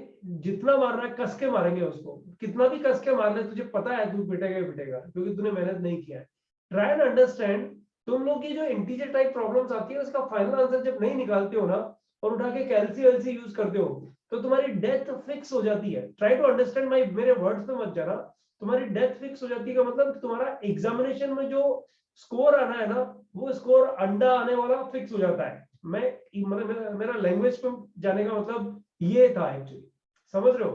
जितना मारना है कस के मारेंगे उसको। कितना भी कस के मार ले, तुझे पता है तू पिटेगा क्योंकि तूने मेहनत नहीं किया है। Try and understand. तुम लोग की जो इंटीजर टाइप प्रॉब्लम्स आती है उसका फाइनल आंसर जब नहीं निकालते हो ना, और उठा के कैलसी वेलसी यूज करते हो, तो तुम्हारी डेथ फिक्स हो जाती है। ट्राई टू अंडरस्टैंड माय, मेरे वर्ड्स में मत जाना। तुम्हारी डेथ फिक्स हो जाती है का मतलब तुम्हारा एग्जामिनेशन में जो स्कोर आना है ना, वो स्कोर अंडा आने वाला फिक्स हो जाता है। मेरा लैंग्वेज पे जाने का मतलब ये था एक्चुअली, समझ रहे हो?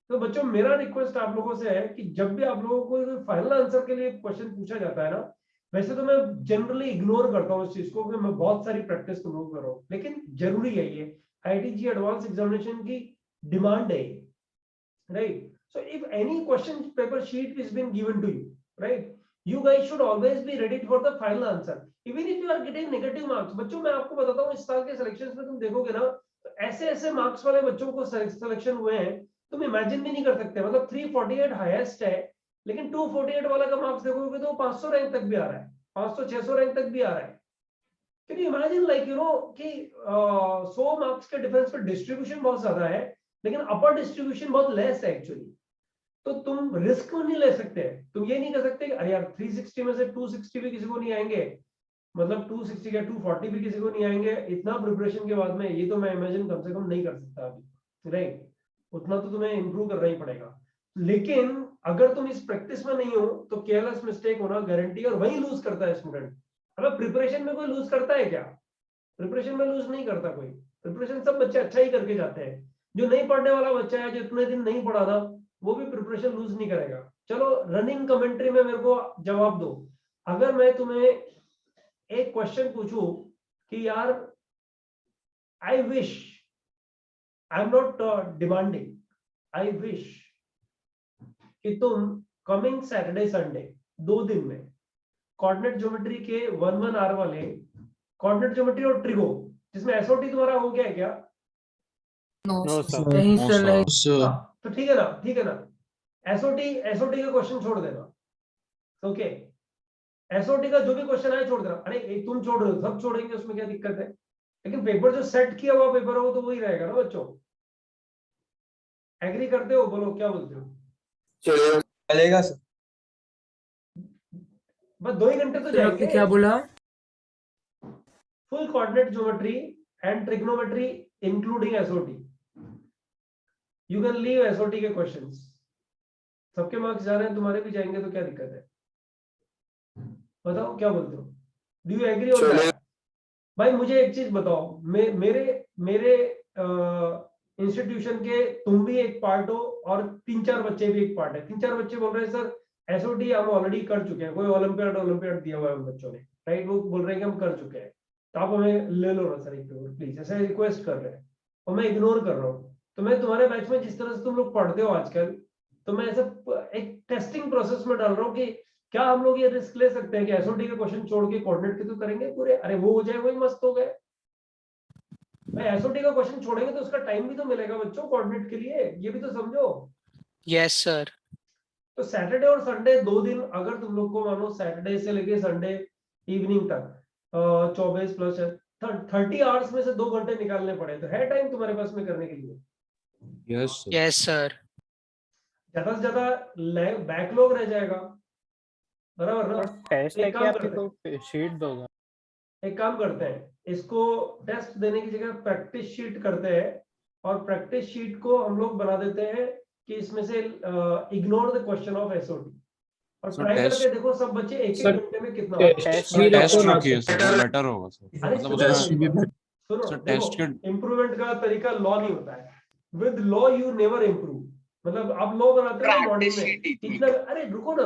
तो बच्चों मेरा रिक्वेस्ट आप लोगों से है कि जब भी आप लोगों को फाइनल आंसर के लिए क्वेश्चन पूछा जाता है ना, वैसे तो मैं जनरली इग्नोर करता हूँ इस चीज को कि मैं बहुत सारी प्रैक्टिस तुम लोग करो, लेकिन जरूरी है, ये आईआईटी एडवांस एग्जामिनेशन की डिमांड है, right? So if any question paper sheet is been given to you, right, you guys should always be ready for the final answer even if you are getting negative marks। बच्चों मैं आपको बताता हूँ, इस साल के selections में तुम देखोगे ना, तो ऐसे ऐसे मार्क्स वाले बच्चों को सिलेक्शन हुए हैं तुम इमेजिन भी नहीं कर सकते। मतलब 348 हाईएस्ट है, लेकिन 248 वाला का मार्क्स देखोगे तो 500 रैंक तक भी आ रहा है, 500-600 रैंक तक भी आ रहा है। Can you imagine, like you know कि 100 मार्क्स के डिफरेंस पे डिस्ट्रीब्यूशन बहुत ज्यादा है, लेकिन अपर डिस्ट्रीब्यूशन बहुत लेस है एक्चुअली। तो तुम रिस्क नहीं ले सकते। तुम ये नहीं कर सकते कि अरे यार 360 में से 260 भी किसी को नहीं आएंगे, मतलब 260 या 240 भी किसी को नहीं आएंगे इतना प्रिपरेशन के बाद में, ये तो मैं इमेजिन कम से कम नहीं कर सकता अभी, राइट, उतना तो तुम्हें इंप्रूव करना ही पड़ेगा। लेकिन अगर तुम इस प्रैक्टिस में नहीं हो तो केयरलेस मिस्टेक होना गारंटी, और वही लूज करता है स्टूडेंट। अगर प्रिपरेशन में कोई लूज करता है क्या? प्रिपरेशन में लूज नहीं करता कोई, प्रिपरेशन सब बच्चे अच्छा ही करके जाते हैं। जो नहीं पढ़ने वाला बच्चा है, जो इतने दिन नहीं पढ़ा ना, वो भी प्रिपरेशन लूज नहीं करेगा। चलो रनिंग कमेंट्री में मेरे को जवाब दो। अगर मैं तुम्हें एक क्वेश्चन पूछूं कि यार I wish, I am not demanding, I wish कि तुम कमिंग सैटरडे संडे 2 दिन में कोऑर्डिनेट ज्योमेट्री के 1 आवर वाले कोऑर्डिनेट ज्योमेट्री और ट्रिगो, जिसमें एसओटी तुम्हारा हो गया है क्या? नहीं सर, नहीं। हाँ, तो ठीक है ना, ठीक है ना। एसओटी का क्वेश्चन छोड़ देना, ओके। एसओटी का जो भी क्वेश्चन आए छोड़ देना। अरे एक तुम छोड़ रहे हो, सब छोड़ेंगे, उसमें क्या दिक्कत है? लेकिन पेपर जो सेट किया हुआ पेपर हो तो वही रहेगा ना बच्चों। एग्री करते हो? बोलो क्या बोलते हो? चलेगा सर। बस 2 ही घंटे तो जाएंगे। क्या बोला? Full coordinate geometry and trigonometry including SOT. You can leave SOT के क्वेश्चंस। सबके मार्क्स जा रहे हैं, तुम्हारे भी जाएंगे, तो क्या दिक्कत है? बताओ क्या बोलते हो? Do you agree on that? भाई मुझे एक चीज बताओ, मेरे इंस्टीट्यूशन के तुम भी एक पार्ट हो और 3-4 बच्चे भी एक पार्ट है। 3-4 बच्चे बोल रहे हैं सर एसओटी हम ऑलरेडी कर चुके हैं, कोई ओलंपियाड दिया हुआ है उन बच्चों ने, राइट? वो बोल रहे हैं कि हम कर चुके हैं, तो आप हमें ले लो ना सर एक पेपर प्लीज, ऐसे रिक्वेस्ट कर रहे हैं और मैं इग्नोर कर रहा हूँ। तो मैं तुम्हारे बैच में जिस तरह से तुम लोग पढ़ते हो आजकल, तो मैं ऐसे एक टेस्टिंग प्रोसेस में डाल रहा हूँ कि क्या हम लोग ये रिस्क ले सकते हैं कि एसओटी के क्वेश्चन छोड़ के कोऑर्डिनेट के तो करेंगे पूरे? अरे वो हो जाए वही मस्त हो गए। भाई एसओटी का क्वेश्चन छोड़ेंगे तो उसका टाइम भी तो मिलेगा बच्चों कोऑर्डिनेट के लिए, ये भी तो समझो। Yes sir. तो सैटरडे और संडे 2 दिन, अगर तुम लोग को मानो सैटरडे से लेके संडे इवनिंग तक 24 प्लस 30 आवर्स में से 2 घंटे निकालने पड़े, तो है टाइम तुम्हारे पास में करने के लिए? Yes sir. ज्यादा से ज्यादा बैकलॉग रह जाएगा, बराबर ना? टेस्ट है एक कि काम आपकी करते हैं, कोई शीट दोगे? एक काम करते हैं, इसको टेस्ट देने की जगह प्रैक्टिस शीट करते हैं, और प्रैक्टिस शीट को हम लोग बना देते हैं कि इसमें से ignore the question of SOT, और सर, ट्राई टेस्ट- करके देखो सब बच्चे एक सर, घंटे में कितना टेस्ट रखिए सर, वो बेटर होगा सर। अरे मतलब सुनो, उसमें सुनो सर टेस्ट देखो, के इम्प्रूवमेंट का तरीका लॉ नहीं होता है। With law you never improve. मतलब आप लॉ बनाते हो मॉर्निंग में, कितना, अरे रुको ना,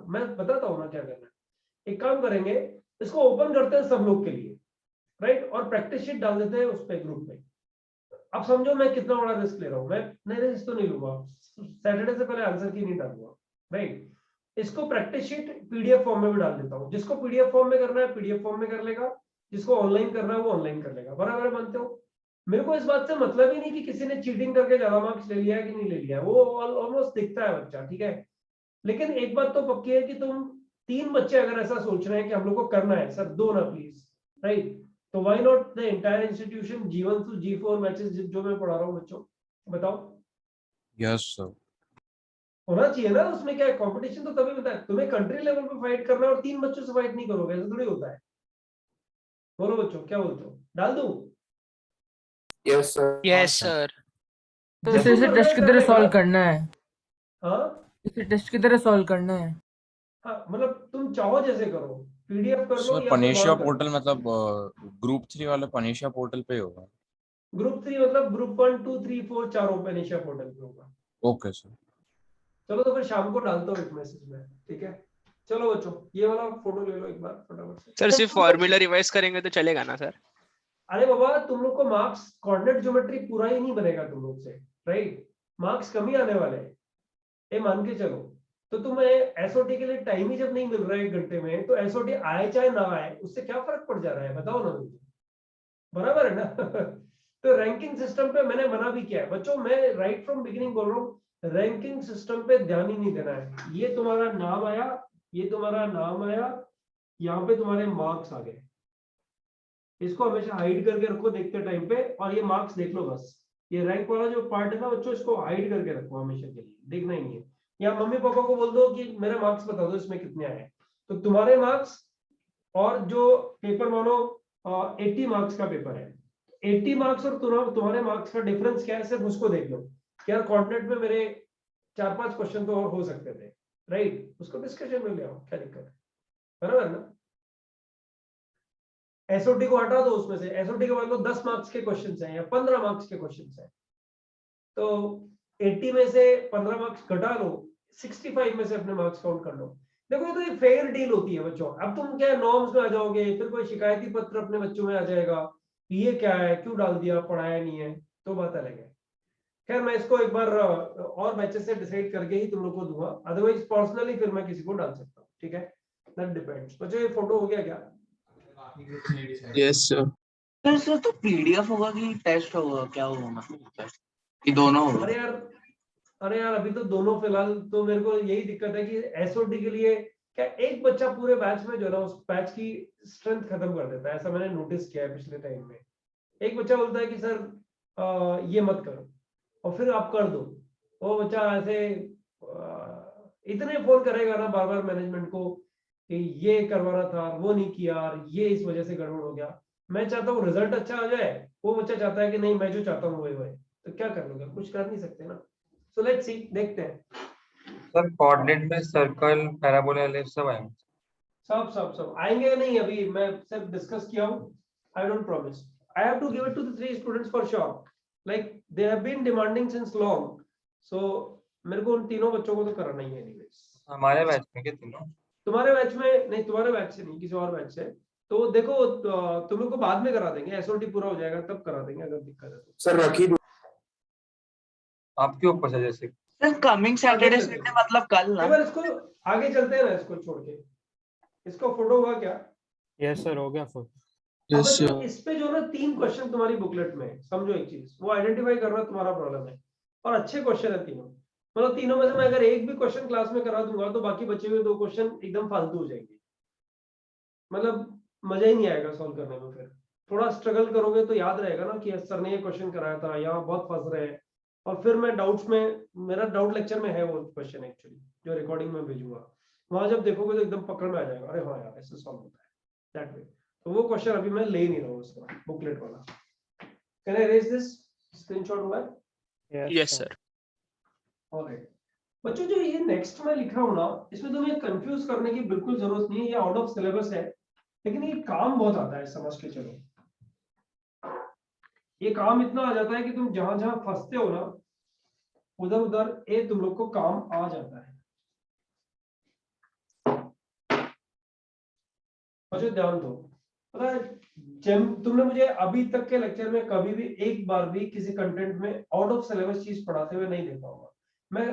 मैं बताता हूँ ना क्या करना है। एक काम करेंगे, इसको ओपन करते हैं सब लोग के लिए, राइट? और प्रैक्टिस शीट डाल देते हैं उस पे ग्रुप में। अब समझो मैं कितना बड़ा रिस्क ले रहा हूँ। मैं नहीं, रिस्क तो नहीं लूंगा, सैटरडे से पहले आंसर की नहीं डालूंगा, राइट? इसको प्रैक्टिस शीट पीडीएफ फॉर्म में भी डाल देता हूँ। जिसको पीडीएफ फॉर्म में करना है पीडीएफ फॉर्म में कर लेगा, जिसको ऑनलाइन करना है वो ऑनलाइन कर लेगा। बराबर मानते हो? मेरे को इस बात से मतलब ही नहीं कि किसी ने चीटिंग करके ज्यादा मार्क्स ले लिया है कि नहीं ले लिया है, वो ऑलमोस्ट दिखता है बच्चा, ठीक है? लेकिन एक बात तो पक्की है कि तुम 3 बच्चे अगर ऐसा सोच रहे हैं कि हम लोग को करना है, सर दो ना प्लीज, राइट? तो why not the entire institution, G1 to G4 matches जो मैं पढ़ा रहा हूँ बच्चों, बताओ। यस सर, होना चाहिए ना, उसमें क्या है? कंपटीशन तो तभी होता है। तुम्हें कंट्री लेवल पे फाइट करना है और 3 बच्चों से फाइट नहीं करोगे, ऐसा थोड़ी होता है। बोलो बच्चों क्या बोलते हो, डाल दूं? Yes sir. तो इसे टेस्ट की तरह सॉल्व करना है। हाँ इसे टेस्ट की तरह सॉल्व करना है। हाँ, मतलब तुम चाहो जैसे करो, पीडीएफ कर लो सर या फिर पनेशिया वहाँ कर लो। पोर्टल मतलब ग्रुप 3 वाले पनेशिया पोर्टल पे ही होगा? ग्रुप 3 मतलब ग्रुप 1 2 3 4 चारों पे निशा पोर्टल पे होगा। Okay sir. चलो तो फिर शाम को डालता हूँ एक मैसेज में, ठीक है? चलो बच्चों ये वाला फोटो ले लो एक बार फटाफट से। सर सिर्फ फॉर्मूला रिवाइज करेंगे तो चलेगा ना सर? अरे बाबा तुम लोग को मार्क्स कोऑर्डिनेट ज्योमेट्री पूरा ही नहीं बनेगा तुम लोग से, राइट? मार्क्स कम ही आने वाले हैं, ये मान के चलो। तो तुम्हें एसओटी के लिए टाइम ही जब नहीं मिल रहा है 1 घंटे में, तो एसओटी आए चाहे ना आए उससे क्या फर्क पड़ जा रहा है, बताओ ना मुझे, बराबर है ना? तो रैंकिंग सिस्टम पे मैंने मना भी किया है बच्चों, मैं राइट फ्रॉम बिगिनिंग बोल रहा हूँ, रैंकिंग सिस्टम पे ध्यान ही नहीं देना है। ये तुम्हारा नाम आया, ये तुम्हारा नाम आया, यहाँ पे तुम्हारे मार्क्स आ गए, इसको हमेशा हाइड करके रखो देखते टाइम पे, और ये मार्क्स देख लो बस। ये रैंक वाला जो पार्ट है ना बच्चों, इसको हाइड करके रखो हमेशा के लिए, देखना ही नहीं है। या मम्मी पापा को बोल दो कि मेरे मार्क्स बता दो इसमें कितने आए। तो तुम्हारे मार्क्स और जो पेपर मानो 80 मार्क्स का पेपर है, 80 मार्क्स और तुम्हारे मार्क्स का डिफरेंस क्या है, सिर्फ उसको देख लो। यार कोऑर्डिनेट में मेरे 4-5 क्वेश्चन तो और हो सकते थे, राइट? उसको डिस्कशन में ले आओ, क्या दिक्कत है, बराबर ना? एसओटी को हटा दो उसमें से, एसओटी के मान लो 10 मार्क्स के क्वेश्चन हैं या 15 मार्क्स के क्वेश्चन हैं, तो 80 में से 15 मार्क्स घटा लो, 65 में से अपने मार्क्स काउंट कर लो। देखो ये तो एक फेयर डील होती है बच्चों। अब तुम क्या नॉर्म्स में आ जाओगे, फिर कोई शिकायती पत्र अपने बच्चों में आ जाएगा, ये क्या है, क्यों डाल दिया, पढ़ाया नहीं है, तो बात अलग है। खैर मैं इसको एक बार और बैचेस से डिसाइड करके ही तुम लोग को दूंगा, अदरवाइज पर्सनली फिर मैं किसी को डाल सकता हूँ, ठीक है? That depends. बच्चों ये फोटो हो गया क्या? Yes sir. सर तो पीडीएफ होगा कि टेस्ट होगा, क्या होगा मतलब कि दोनों होगा? अरे यार अभी तो दोनों फिलहाल। तो मेरे को यही दिक्कत है कि एसओटी के लिए क्या एक बच्चा पूरे बैच में जो है ना उस बैच की स्ट्रेंथ खत्म कर देता है, ऐसा मैंने नोटिस किया है पिछले टाइम में। एक बच्चा बोलता है कि सर ये मत करो, और फिर आप कर दो। वो बच्चा ऐसे इतने फोन करेगा ना बार बार मैनेजमेंट को कि ये करवाना था, वो नहीं किया, और ये इस वजह से गड़बड़ हो गया। मैं चाहता हूँ रिजल्ट अच्छा आ जाए, वो बच्चा चाहता है कि नहीं मैं जो चाहता हूँ वही वही। तो क्या कर लोगे, कुछ कर नहीं सकते ना। सो लेट्स सी, देखते हैं। सर कोऑर्डिनेट में सर्कल, पैराबोला, एलिप्स सब आएंगे? सब आएंगे नहीं, अभी मैं सिर्फ डिस्कस किया हूँ। I don't promise, I have to give it to the 3 students for sure, like they have been demanding since long. So मेरे को उन तीनों बच्चों को तो करना ही है एनीवेज। हमारे बैच में क्या तीनों? तुम्हारे बैच में नहीं, तुम्हारे बैच से नहीं, किसी और बैच से। तो देखो तुम लोग को बाद में करा देंगे, एसओटी पूरा हो जाएगा तब करा देंगे अगर दिक्कत है तो। सर रखी दो। आपके ऊपर से जैसे सर कमिंग सैटरडे संडे मतलब कल ना? एक बार इसको आगे चलते हैं ना, इसको छोड़ के। इसको फोटो हुआ क्या? यस सर हो गया फोटो। अब बच्चों इस पे जो ना 3 क्वेश्चन तुम्हारी बुकलेट में है, समझो एक चीज, वो आइडेंटिफाई करना तुम्हारा प्रॉब्लम है, और अच्छे क्वेश्चन है तीनों। मतलब तीनों में से मैं अगर एक भी क्वेश्चन क्लास में करा दूंगा तो बाकी बचे हुए 2 क्वेश्चन एकदम फालतू हो जाएंगे, मतलब मजा ही नहीं आएगा सॉल्व करने में। फिर थोड़ा स्ट्रगल करोगे तो याद रहेगा ना कि सर ने ये क्वेश्चन कराया था, यहाँ बहुत फंस रहे हैं। और फिर मैं डाउट्स में, मेरा डाउट लेक्चर में है वो क्वेश्चन एक्चुअली, जो रिकॉर्डिंग में भेजूंगा, वहां जब देखोगे तो एकदम पकड़ में आ जाएगा, अरे हाँ यार ऐसे सॉल्व होता है दैट वे। तो वो क्वेश्चन अभी मैं ले नहीं रहा हूँ उसका बुकलेट वाला। Can I raise this? Screenshot हुआ है? Yes sir. ऑलराइट बच्चों, जो ये नेक्स्ट में लिख रहा हूँ ना, इसमें तुम्हें कंफ्यूज करने की बिल्कुल जरूरत नहीं है, ये आउट ऑफ सिलेबस है, लेकिन ये काम बहुत आता है, समझ के चलो। ये काम इतना आ जाता है कि तुम जहां जहां फंसते हो ना, उधर उधर ये तुम लोग को काम आ जाता है। बच्चों ध्यान दो, पता है जब तुमने मुझे अभी तक के लेक्चर में कभी भी एक बार भी किसी कंटेंट में आउट ऑफ सिलेबस चीज पढ़ाते हुए नहीं देखा होगा। मैं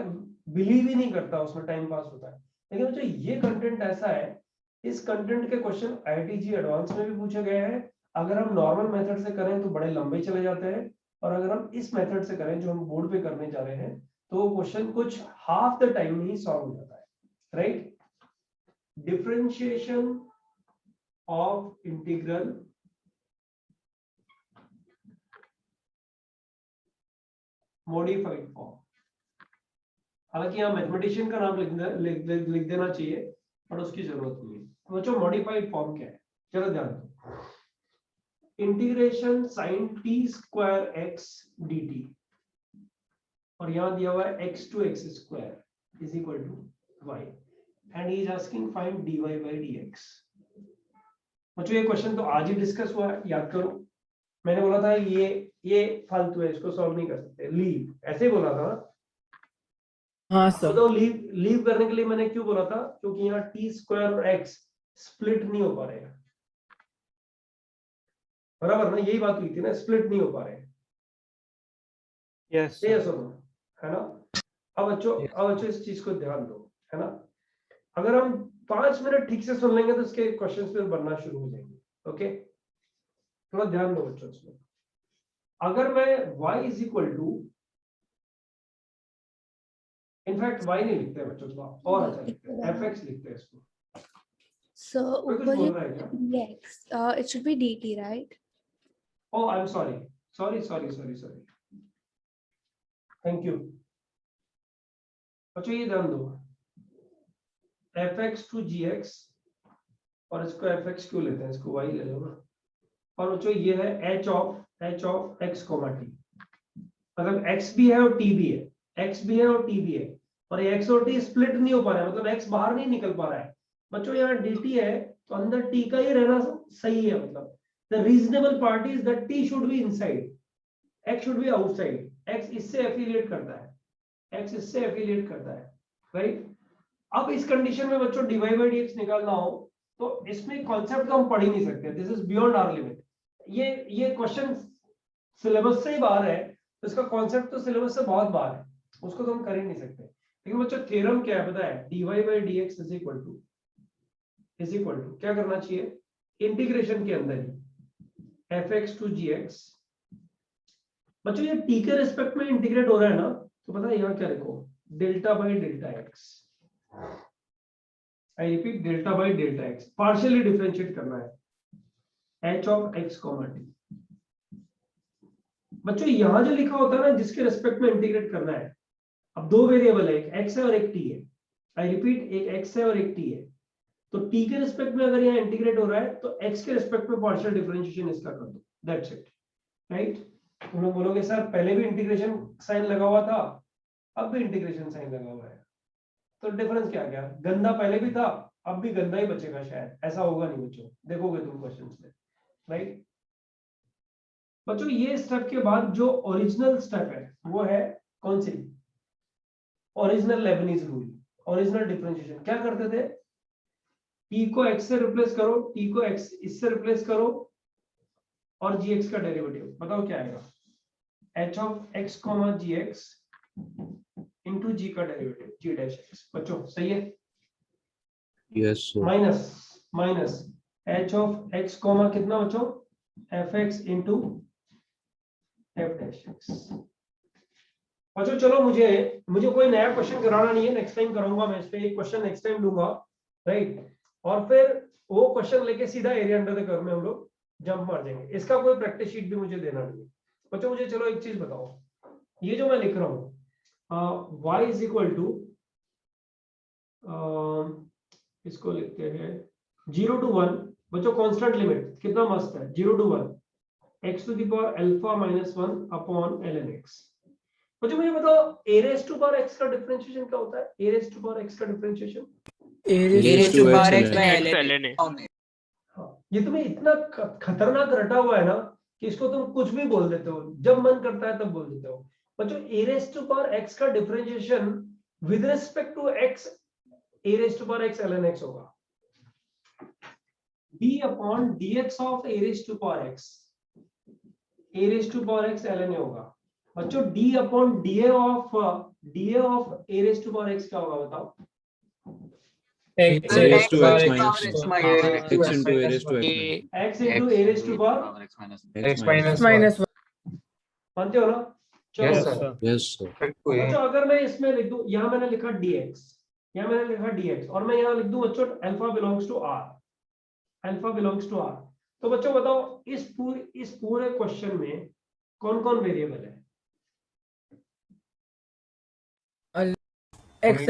बिलीव ही नहीं करता उसमें टाइम पास होता है, लेकिन बच्चों ये कंटेंट ऐसा है, इस कंटेंट के क्वेश्चन आईआईटी एडवांस में भी पूछे गए हैं। अगर हम नॉर्मल मेथड से करें तो बड़े लंबे चले जाते हैं, और अगर हम इस मेथड से करें जो हम बोर्ड पे करने जा रहे हैं, तो वो क्वेश्चन कुछ हाफ द टाइम में ही सॉल्व हो जाता है, right? Differentiation of integral modified form. हालांकि यहाँ मैथमेटिशियन का नाम लिख देना चाहिए, पर उसकी जरूरत नहीं है। बच्चों मॉडिफाइड फॉर्म क्या है, चलो ध्यान दो। Integration sine t square x dt, और यहां दिया हुआ है x to x square is equal to y, and he is asking find dy by dx। बच्चों ये क्वेश्चन तो आज ही डिस्कस हुआ है, याद करो। मैंने बोला था ये फालतू है, इसको सॉल्व नहीं कर सकते, लीव, ऐसे ही बोला था ना? हाँ सर। तो लीव करने के लिए मैंने क्यों बोला था? क्योंकि यहाँ t स्क्वायर और x स्प्लिट नहीं हो पा रहे हैं, बराबर ना? यही बात हुई थी ना, स्प्लिट नहीं हो पा रहे हैं। यस ये सुनो, है ना? अब बच्चों इस चीज को ध्यान दो, है ना? अगर हम 5 मिनट ठीक से सुन लेंगे तो इसके क्वेश्चंस फिर बनना शुरू हो जाएंगे। ओके, थोड़ा ध्यान दो बच्चों इसमें। अगर मैं y is equal to, in fact y नहीं लिखते हैं बच्चों, थोड़ा और अच्छा लिखते हैं, fx लिखते हैं इसको। So कोई कुछ ऊपर बोल ये रहा है क्या? dx, it should be dt, right? Oh, I'm sorry. Sorry. Thank you. अच्छा ये ध्यान दो, fx to gx, और इसको fx क्यों लेते हैं, इसको y ले लो ना। और बच्चों ये है h of h of x comma t, मतलब एक्स भी है और टी भी है, एक्स भी है और टी भी है, और एक्स और टी स्प्लिट नहीं हो पा रहा है, मतलब एक्स बाहर नहीं निकल पा रहा है बच्चों। यहाँ dt है तो अंदर t का ही रहना सही है, मतलब the reasonable part is that t should be inside, x should be outside, x इससे एफिलिएट करता है, x इससे एफिलिएट करता है, राइट। अब इस कंडीशन में बच्चों dy by dx निकालना हो तो इसमें कॉन्सेप्ट तो हम पढ़ ही नहीं सकते, this is beyond our limit. ये क्वेश्चन सिलेबस से ही बाहर है, तो इसका कॉन्सेप्ट तो सिलेबस से बहुत बाहर है, उसको तो हम कर ही नहीं सकते। लेकिन बच्चों थ्योरम क्या है पता है, dy by dx is equal to क्या करना चाहिए, इंटीग्रेशन के अंदर ही fx to gx। बच्चों ये t के रिस्पेक्ट में इंटीग्रेट हो रहा है ना, तो पता है यहाँ क्या लिखो, delta by delta x, I repeat delta by delta x, partially differentiate करना है h of x comma t। बच्चों यहां जो लिखा होता है ना जिसके रिस्पेक्ट में इंटीग्रेट करना है, अब दो वेरिएबल है, एक x है और एक t है, आई रिपीट एक x है और एक t है, तो t के रिस्पेक्ट में अगर यहाँ इंटीग्रेट हो रहा है तो x के रिस्पेक्ट में पार्शियल डिफरेंशिएशन इसका कर दो, दैट्स इट, राइट। तुम लोग बोलोगे सर पहले भी इंटीग्रेशन साइन लगा हुआ था, अब भी इंटीग्रेशन साइन लगा हुआ है, तो डिफरेंस क्या गया, गंदा पहले भी था अब भी गंदा ही बचेगा शायद, ऐसा होगा नहीं बच्चों, देखोगे तुम क्वेश्चंस में, राइट। बच्चों ये स्टेप के बाद जो ओरिजिनल स्टेप है वो है कौन सी, original Leibniz rule, original differentiation. क्या करते थे, t को x से रिप्लेस करो, t को x इससे रिप्लेस करो और gx का डेरिवेटिव बताओ क्या आएगा, h of x comma gx into g का डेरिवेटिव g डैश x। बच्चों सही है, yes sir, minus h of x comma कितना बच्चों, fx into f dash x। बच्चों चलो मुझे कोई नया क्वेश्चन कराना नहीं है, नेक्स्ट टाइम कराऊंगा मैं, इस पे एक क्वेश्चन नेक्स्ट टाइम लूंगा, राइट। और फिर वो क्वेश्चन लेके सीधा एरिया अंडर द कर्व में हम लोग जंप मार जाएंगे, इसका कोई प्रैक्टिस शीट भी मुझे देना नहीं है। बच्चों मुझे चलो एक चीज बताओ, ये जो मैं लिख रहा हूँ y इज इक्वल टू, इसको लिखते हैं 0 to 1, बच्चों कांस्टेंट लिमिट कितना मस्त है, 0 to 1 x to the power alpha minus 1 upon ln x। बच्चों मुझे बताओ a raised to power x का डिफरेंशिएशन क्या होता है, a raised to power x का डिफरेंशिएशन ये तुम्हें इतना खतरनाक रटा हुआ है ना कि इसको तुम कुछ भी बोल देते हो, जब मन करता है तब बोल देते हो। बच्चों a raised to power x का differentiation with respect to x a raised to power x ln x होगा, d upon dx of a raised to power x, a raised to power x ln a होगा। बच्चों d upon da of a raised to power x क्या होगा बताओ, x raised to x minus x into a raised to x x into a raised to power x minus 1। मानते हो ना, चलो Yes, sir. Yes sir, बच्चों अगर मैं इसमें लिख दूं, यहाँ मैंने लिखा dx, यहाँ मैंने लिखा dx, और मैं यहाँ लिख दूं बच्चों alpha belongs to r, alpha belongs to r, तो बच्चों बताओ इस पूरे क्वेश्चन में कौन कौन वेरिएबल है, x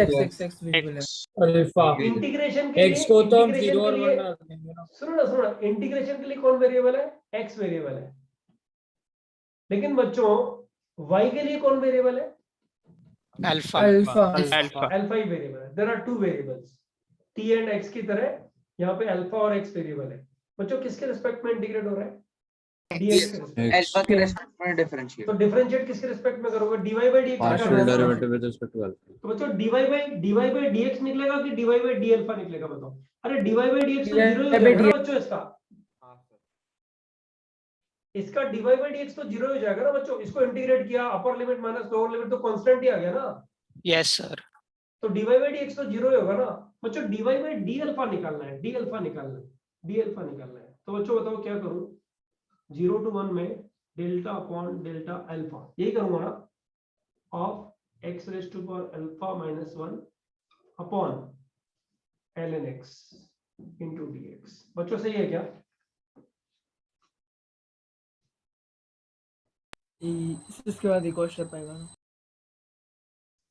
अल्फा इंटीग्रेशन के लिए, x को तो हम इंटीग्रेशन 0 और के 1 लिए डाल देंगे ना। सुनो ना, इंटीग्रेशन के लिए कौन वेरिएबल है, x वेरिएबल है, लेकिन बच्चों y के लिए कौन वेरिएबल है, अल्फा अल्फा ही वेरिएबल है। There are two variables t and x की तरह यहाँ पे अल्फा और x वेरिएबल है। बच्चों किसके रिस्पेक्ट में इंटीग्रेट हो रहा है, dx के रिस्पेक्ट, अल्फा के रिस्पेक्ट में डिफरेंशिएट, तो डिफरेंशिएट किसके रिस्पेक्ट में करोगे, dy by dx partial derivative with respect to alpha. तो बच्चों dy by dx निकलेगा कि dy by d अल्फा निकलेगा बताओ, अरे dy by dx तो जीरो ही हो जाएगा ना बच्चों, इसका dy by dx तो जीरो हो जाएगा ना बच्चों, इसको इंटीग्रेट किया, upper limit minus lower limit तो कांस्टेंट ही आ गया ना, यस सर, तो dy by dx तो जीरो ही होगा ना बच्चों, dy by d अल्फा निकालना है, d अल्फा निकालना है, d अल्फा निकालना है। तो बच्चों बताओ क्या करूं, 0 to 1 में डेल्टा अपॉन डेल्टा अल्फा, यही करूंगा ना, of x raise to power alpha minus 1 upon ln x into dx। बच्चों सही है क्या, इसके बाद एक और स्टेप आएगा ना,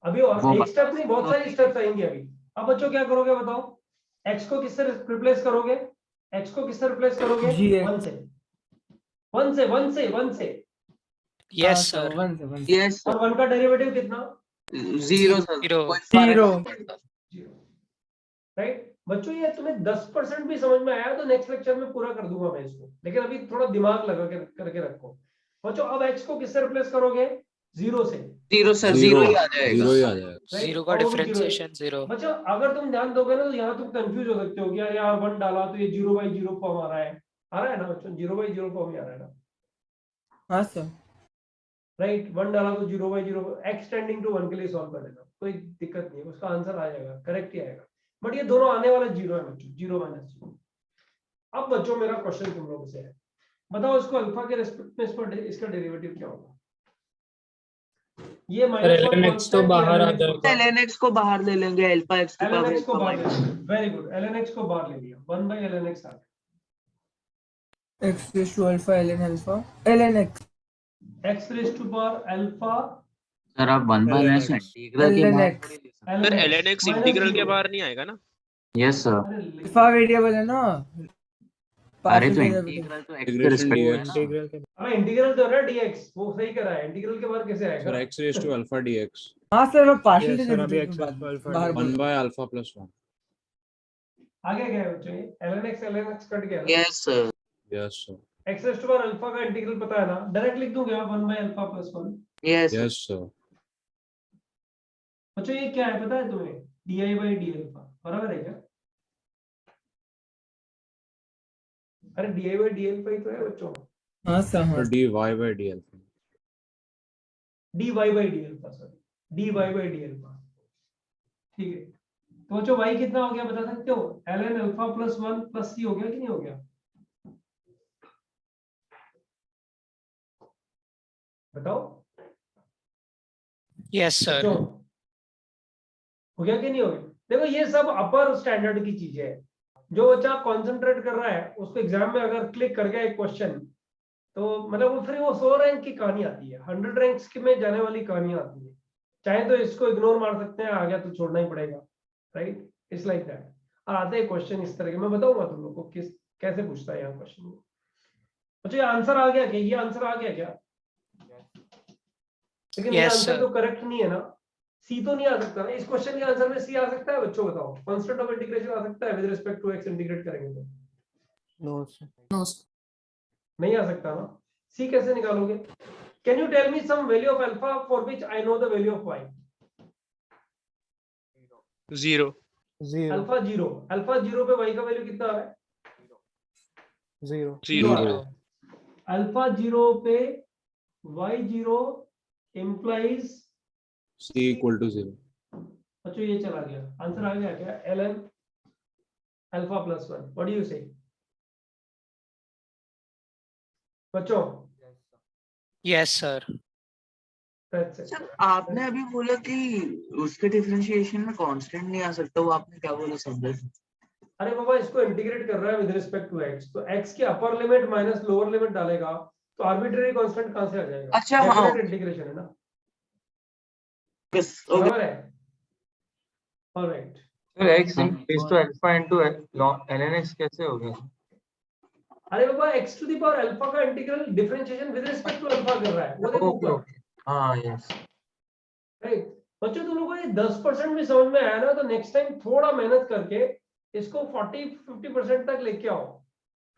अभी और एक स्टेप नहीं, बहुत सारे स्टेप्स आएंगे अभी। अब बच्चों क्या करोगे बताओ, x को किससे रिप्लेस करोगे, x को किससे रिप्लेस करोगे, 1 से, 1 से यस सर यस और 1 का डेरिवेटिव कितना? 0 सर कोई फर्क नहीं पड़ता। राइट बच्चों, ये तुम्हें 10% भी समझ में आया तो नेक्स्ट लेक्चर में पूरा कर दूंगा मैं इसको, लेकिन अभी थोड़ा दिमाग लगा के करके रखो बच्चों। अब x को किससे रिप्लेस करोगे? 0 से। 0 सर 0 ही आ जाएगा। 0 ही आ जाएगा। Right? जीरो का और वो भी डिफरेंशिएशन zero है। 0 बच्चों अगर तुम ध्यान दोगे ना तो यहाँ तुम कंफ्यूज हो सकते हो कि यार यहाँ 1 डाला तो ये 0/0 फॉर्म आ रहा है ना बच्चों? 0/0 फॉर्म ही आ रहा है ना? हाँ सर राइट 1 डाला तो 0/0 x टेंडिंग टू 1 के लिए सॉल्व कर देना, कोई दिक्कत नहीं है, उसका आंसर आ जाएगा, करेक्ट ही आएगा। बट ये दोनों आने वाला 0 है बच्चों, 0 - 0। अब बच्चों मेरा क्वेश्चन तुम लोगों से है, बताओ इसको अल्फा के रिस्पेक्ट में इसका डेरिवेटिव क्या होगा? ये ln(x) तो बाहर आ जाएगा। ln x को बाहर ले लेंगे, अल्फा x की पावर ln x को अल्फा बाहर ले माइनस। लिया, वेरी गुड, ln x को बाहर ले लिया, 1/ln x आ गया। x raised to alpha ln alpha ln x x raised to power alpha sir आप 1/n से इंटीग्रल के ln बाहर x sir ln x integral के बाहर नहीं आएगा ना? Yes sir. alpha वेरिएबल है ना, अरे तो partial derivative। इंटीग्रल तो x के इंटीग्रेशन रिस्पेक्ट में है dx ना। इंटीग्रल के हाँ इंटीग्रल तो है ना dx, वो सही करा है, इंटीग्रल के बाहर कैसे सर आएगा? x raised to alpha dx हाँ सर मैं पार्शियल Yes, sir, अभी डेरिवेटिव x की raised to बात alpha बाहर 1 बोल by alpha plus 1। आगे क्या है बच्चों? ये ln x कट गया ना? Yes sir yes sir x raised to power alpha का इंटीग्रल पता है ना? डायरेक्ट लिख दूंगा 1/α + 1। यस yes sir बच्चों ये क्या है पता है तुम्हें? di/dα बराबर है क्या? अरे di/dα ही तो है बच्चों, हाँ सर हाँ तो dy by dl dy/dα sorry, dy/dα। ठीक है, तो बच्चों y कितना हो गया बता सकते हो? ln α + 1 + c हो गया कि नहीं हो गया? बताओ यस सर बच्चों, हो गया कि नहीं हो गया? देखो ये सब अपर स्टैंडर्ड की चीजें है, जो बच्चा कंसंट्रेट कर रहा है उसको एग्जाम में अगर क्लिक कर गया एक क्वेश्चन तो मतलब वो फिर वो 100 रैंक की कहानी आती है, 100 रैंक्स में जाने वाली कहानी आती है। चाहे तो इसको इग्नोर मार सकते हैं, आ गया तो छोड़ना ही पड़ेगा, राइट? It's like that. और आते हैं क्वेश्चन इस तरह के, मैं बताऊंगा तुम लोग को किस कैसे पूछता है यहाँ क्वेश्चन। अच्छा ये आंसर आ गया क्या? ये आंसर आ गया क्या? लेकिन ये Yes, आंसर sir. तो करेक्ट नहीं है ना, सी तो नहीं आ सकता ना इस क्वेश्चन के आंसर में? सी आ सकता है बच्चों? बताओ, कांस्टेंट ऑफ इंटीग्रेशन आ सकता है with respect to x integrate करेंगे तो? नो सर नहीं आ सकता ना। सी कैसे निकालोगे? Can you tell me some value of alpha for which I know the value of y? 0 alpha 0, alpha 0 पे वाई का वैल्यू कितना आ रहा है? 0 0 अल्फा 0 पे Y 0 implies c equal to 0 अच्छा ये चला गया, आंसर आ गया क्या? ln alpha + 1। What do you से बच्चों? Yes sir That's it. Sir आपने अभी बोला कि उसके डिफरेंशिएशन में कांस्टेंट नहीं आ सकता, वो आपने क्या बोला समझा? अरे बाबा इसको इंटीग्रेट कर रहा है विद रिस्पेक्ट टू x, तो x की upper limit minus lower limit डालेगा तो आर्बिट्रेरी कांस्टेंट कहां से आ जाएगा? अच्छा, हाँ। डेफिनेट इंटीग्रेशन है ना, यस ओके बराबर है? ऑलराइट, फिर x raised to alpha into ln x कैसे हो गया? अरे बाबा x to the power alpha का integral differentiation with respect to alpha कर रहा है, वो देखो ओके ऊपर, ओके हाँ यस। राइट? बच्चों तुम लोगों को ये 10% भी समझ में आया ना तो नेक्स्ट टाइम थोड़ा मेहनत करके इसको 40-50% तक लेके आओ,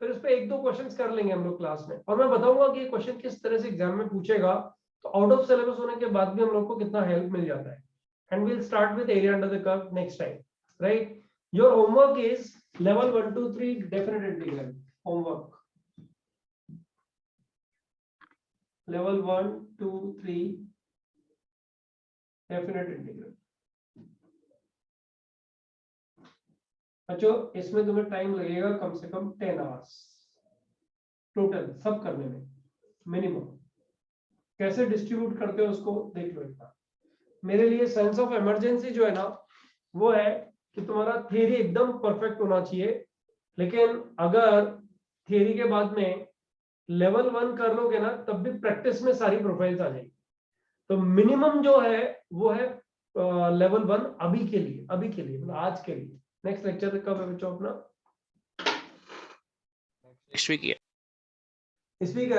फिर उस पे 1-2 क्वेश्चंस कर लेंगे हम लोग क्लास में, और मैं बताऊंगा कि ये क्वेश्चन किस तरह से एग्जाम में पूछेगा, तो आउट ऑफ सिलेबस होने के बाद भी हम लोग को कितना हेल्प मिल जाता है। And we will start with area under the curve next time, right? Your homework is level 1 2 3 definite integral homework, level 1 2 3 definite integral. बच्चों इसमें तुम्हें टाइम लगेगा कम से कम 10 आवर्स टोटल सब करने में मिनिमम। कैसे डिस्ट्रीब्यूट करते हो उसको देख लो एक बार। मेरे लिए सेंस ऑफ इमरजेंसी जो है ना वो है कि तुम्हारा थियरी एकदम परफेक्ट होना चाहिए, लेकिन अगर थियरी के बाद में लेवल 1 कर लोगे ना तब भी प्रैक्टिस में सारी प्रोफाइल्स आ जाएगी। तो मिनिमम जो है वो है लेवल 1 अभी के लिए मतलब आज के लिए। नेक्स्ट लेक्चर कब है बच्चों अपना? नेक्स्ट वीक इस वीक है ना?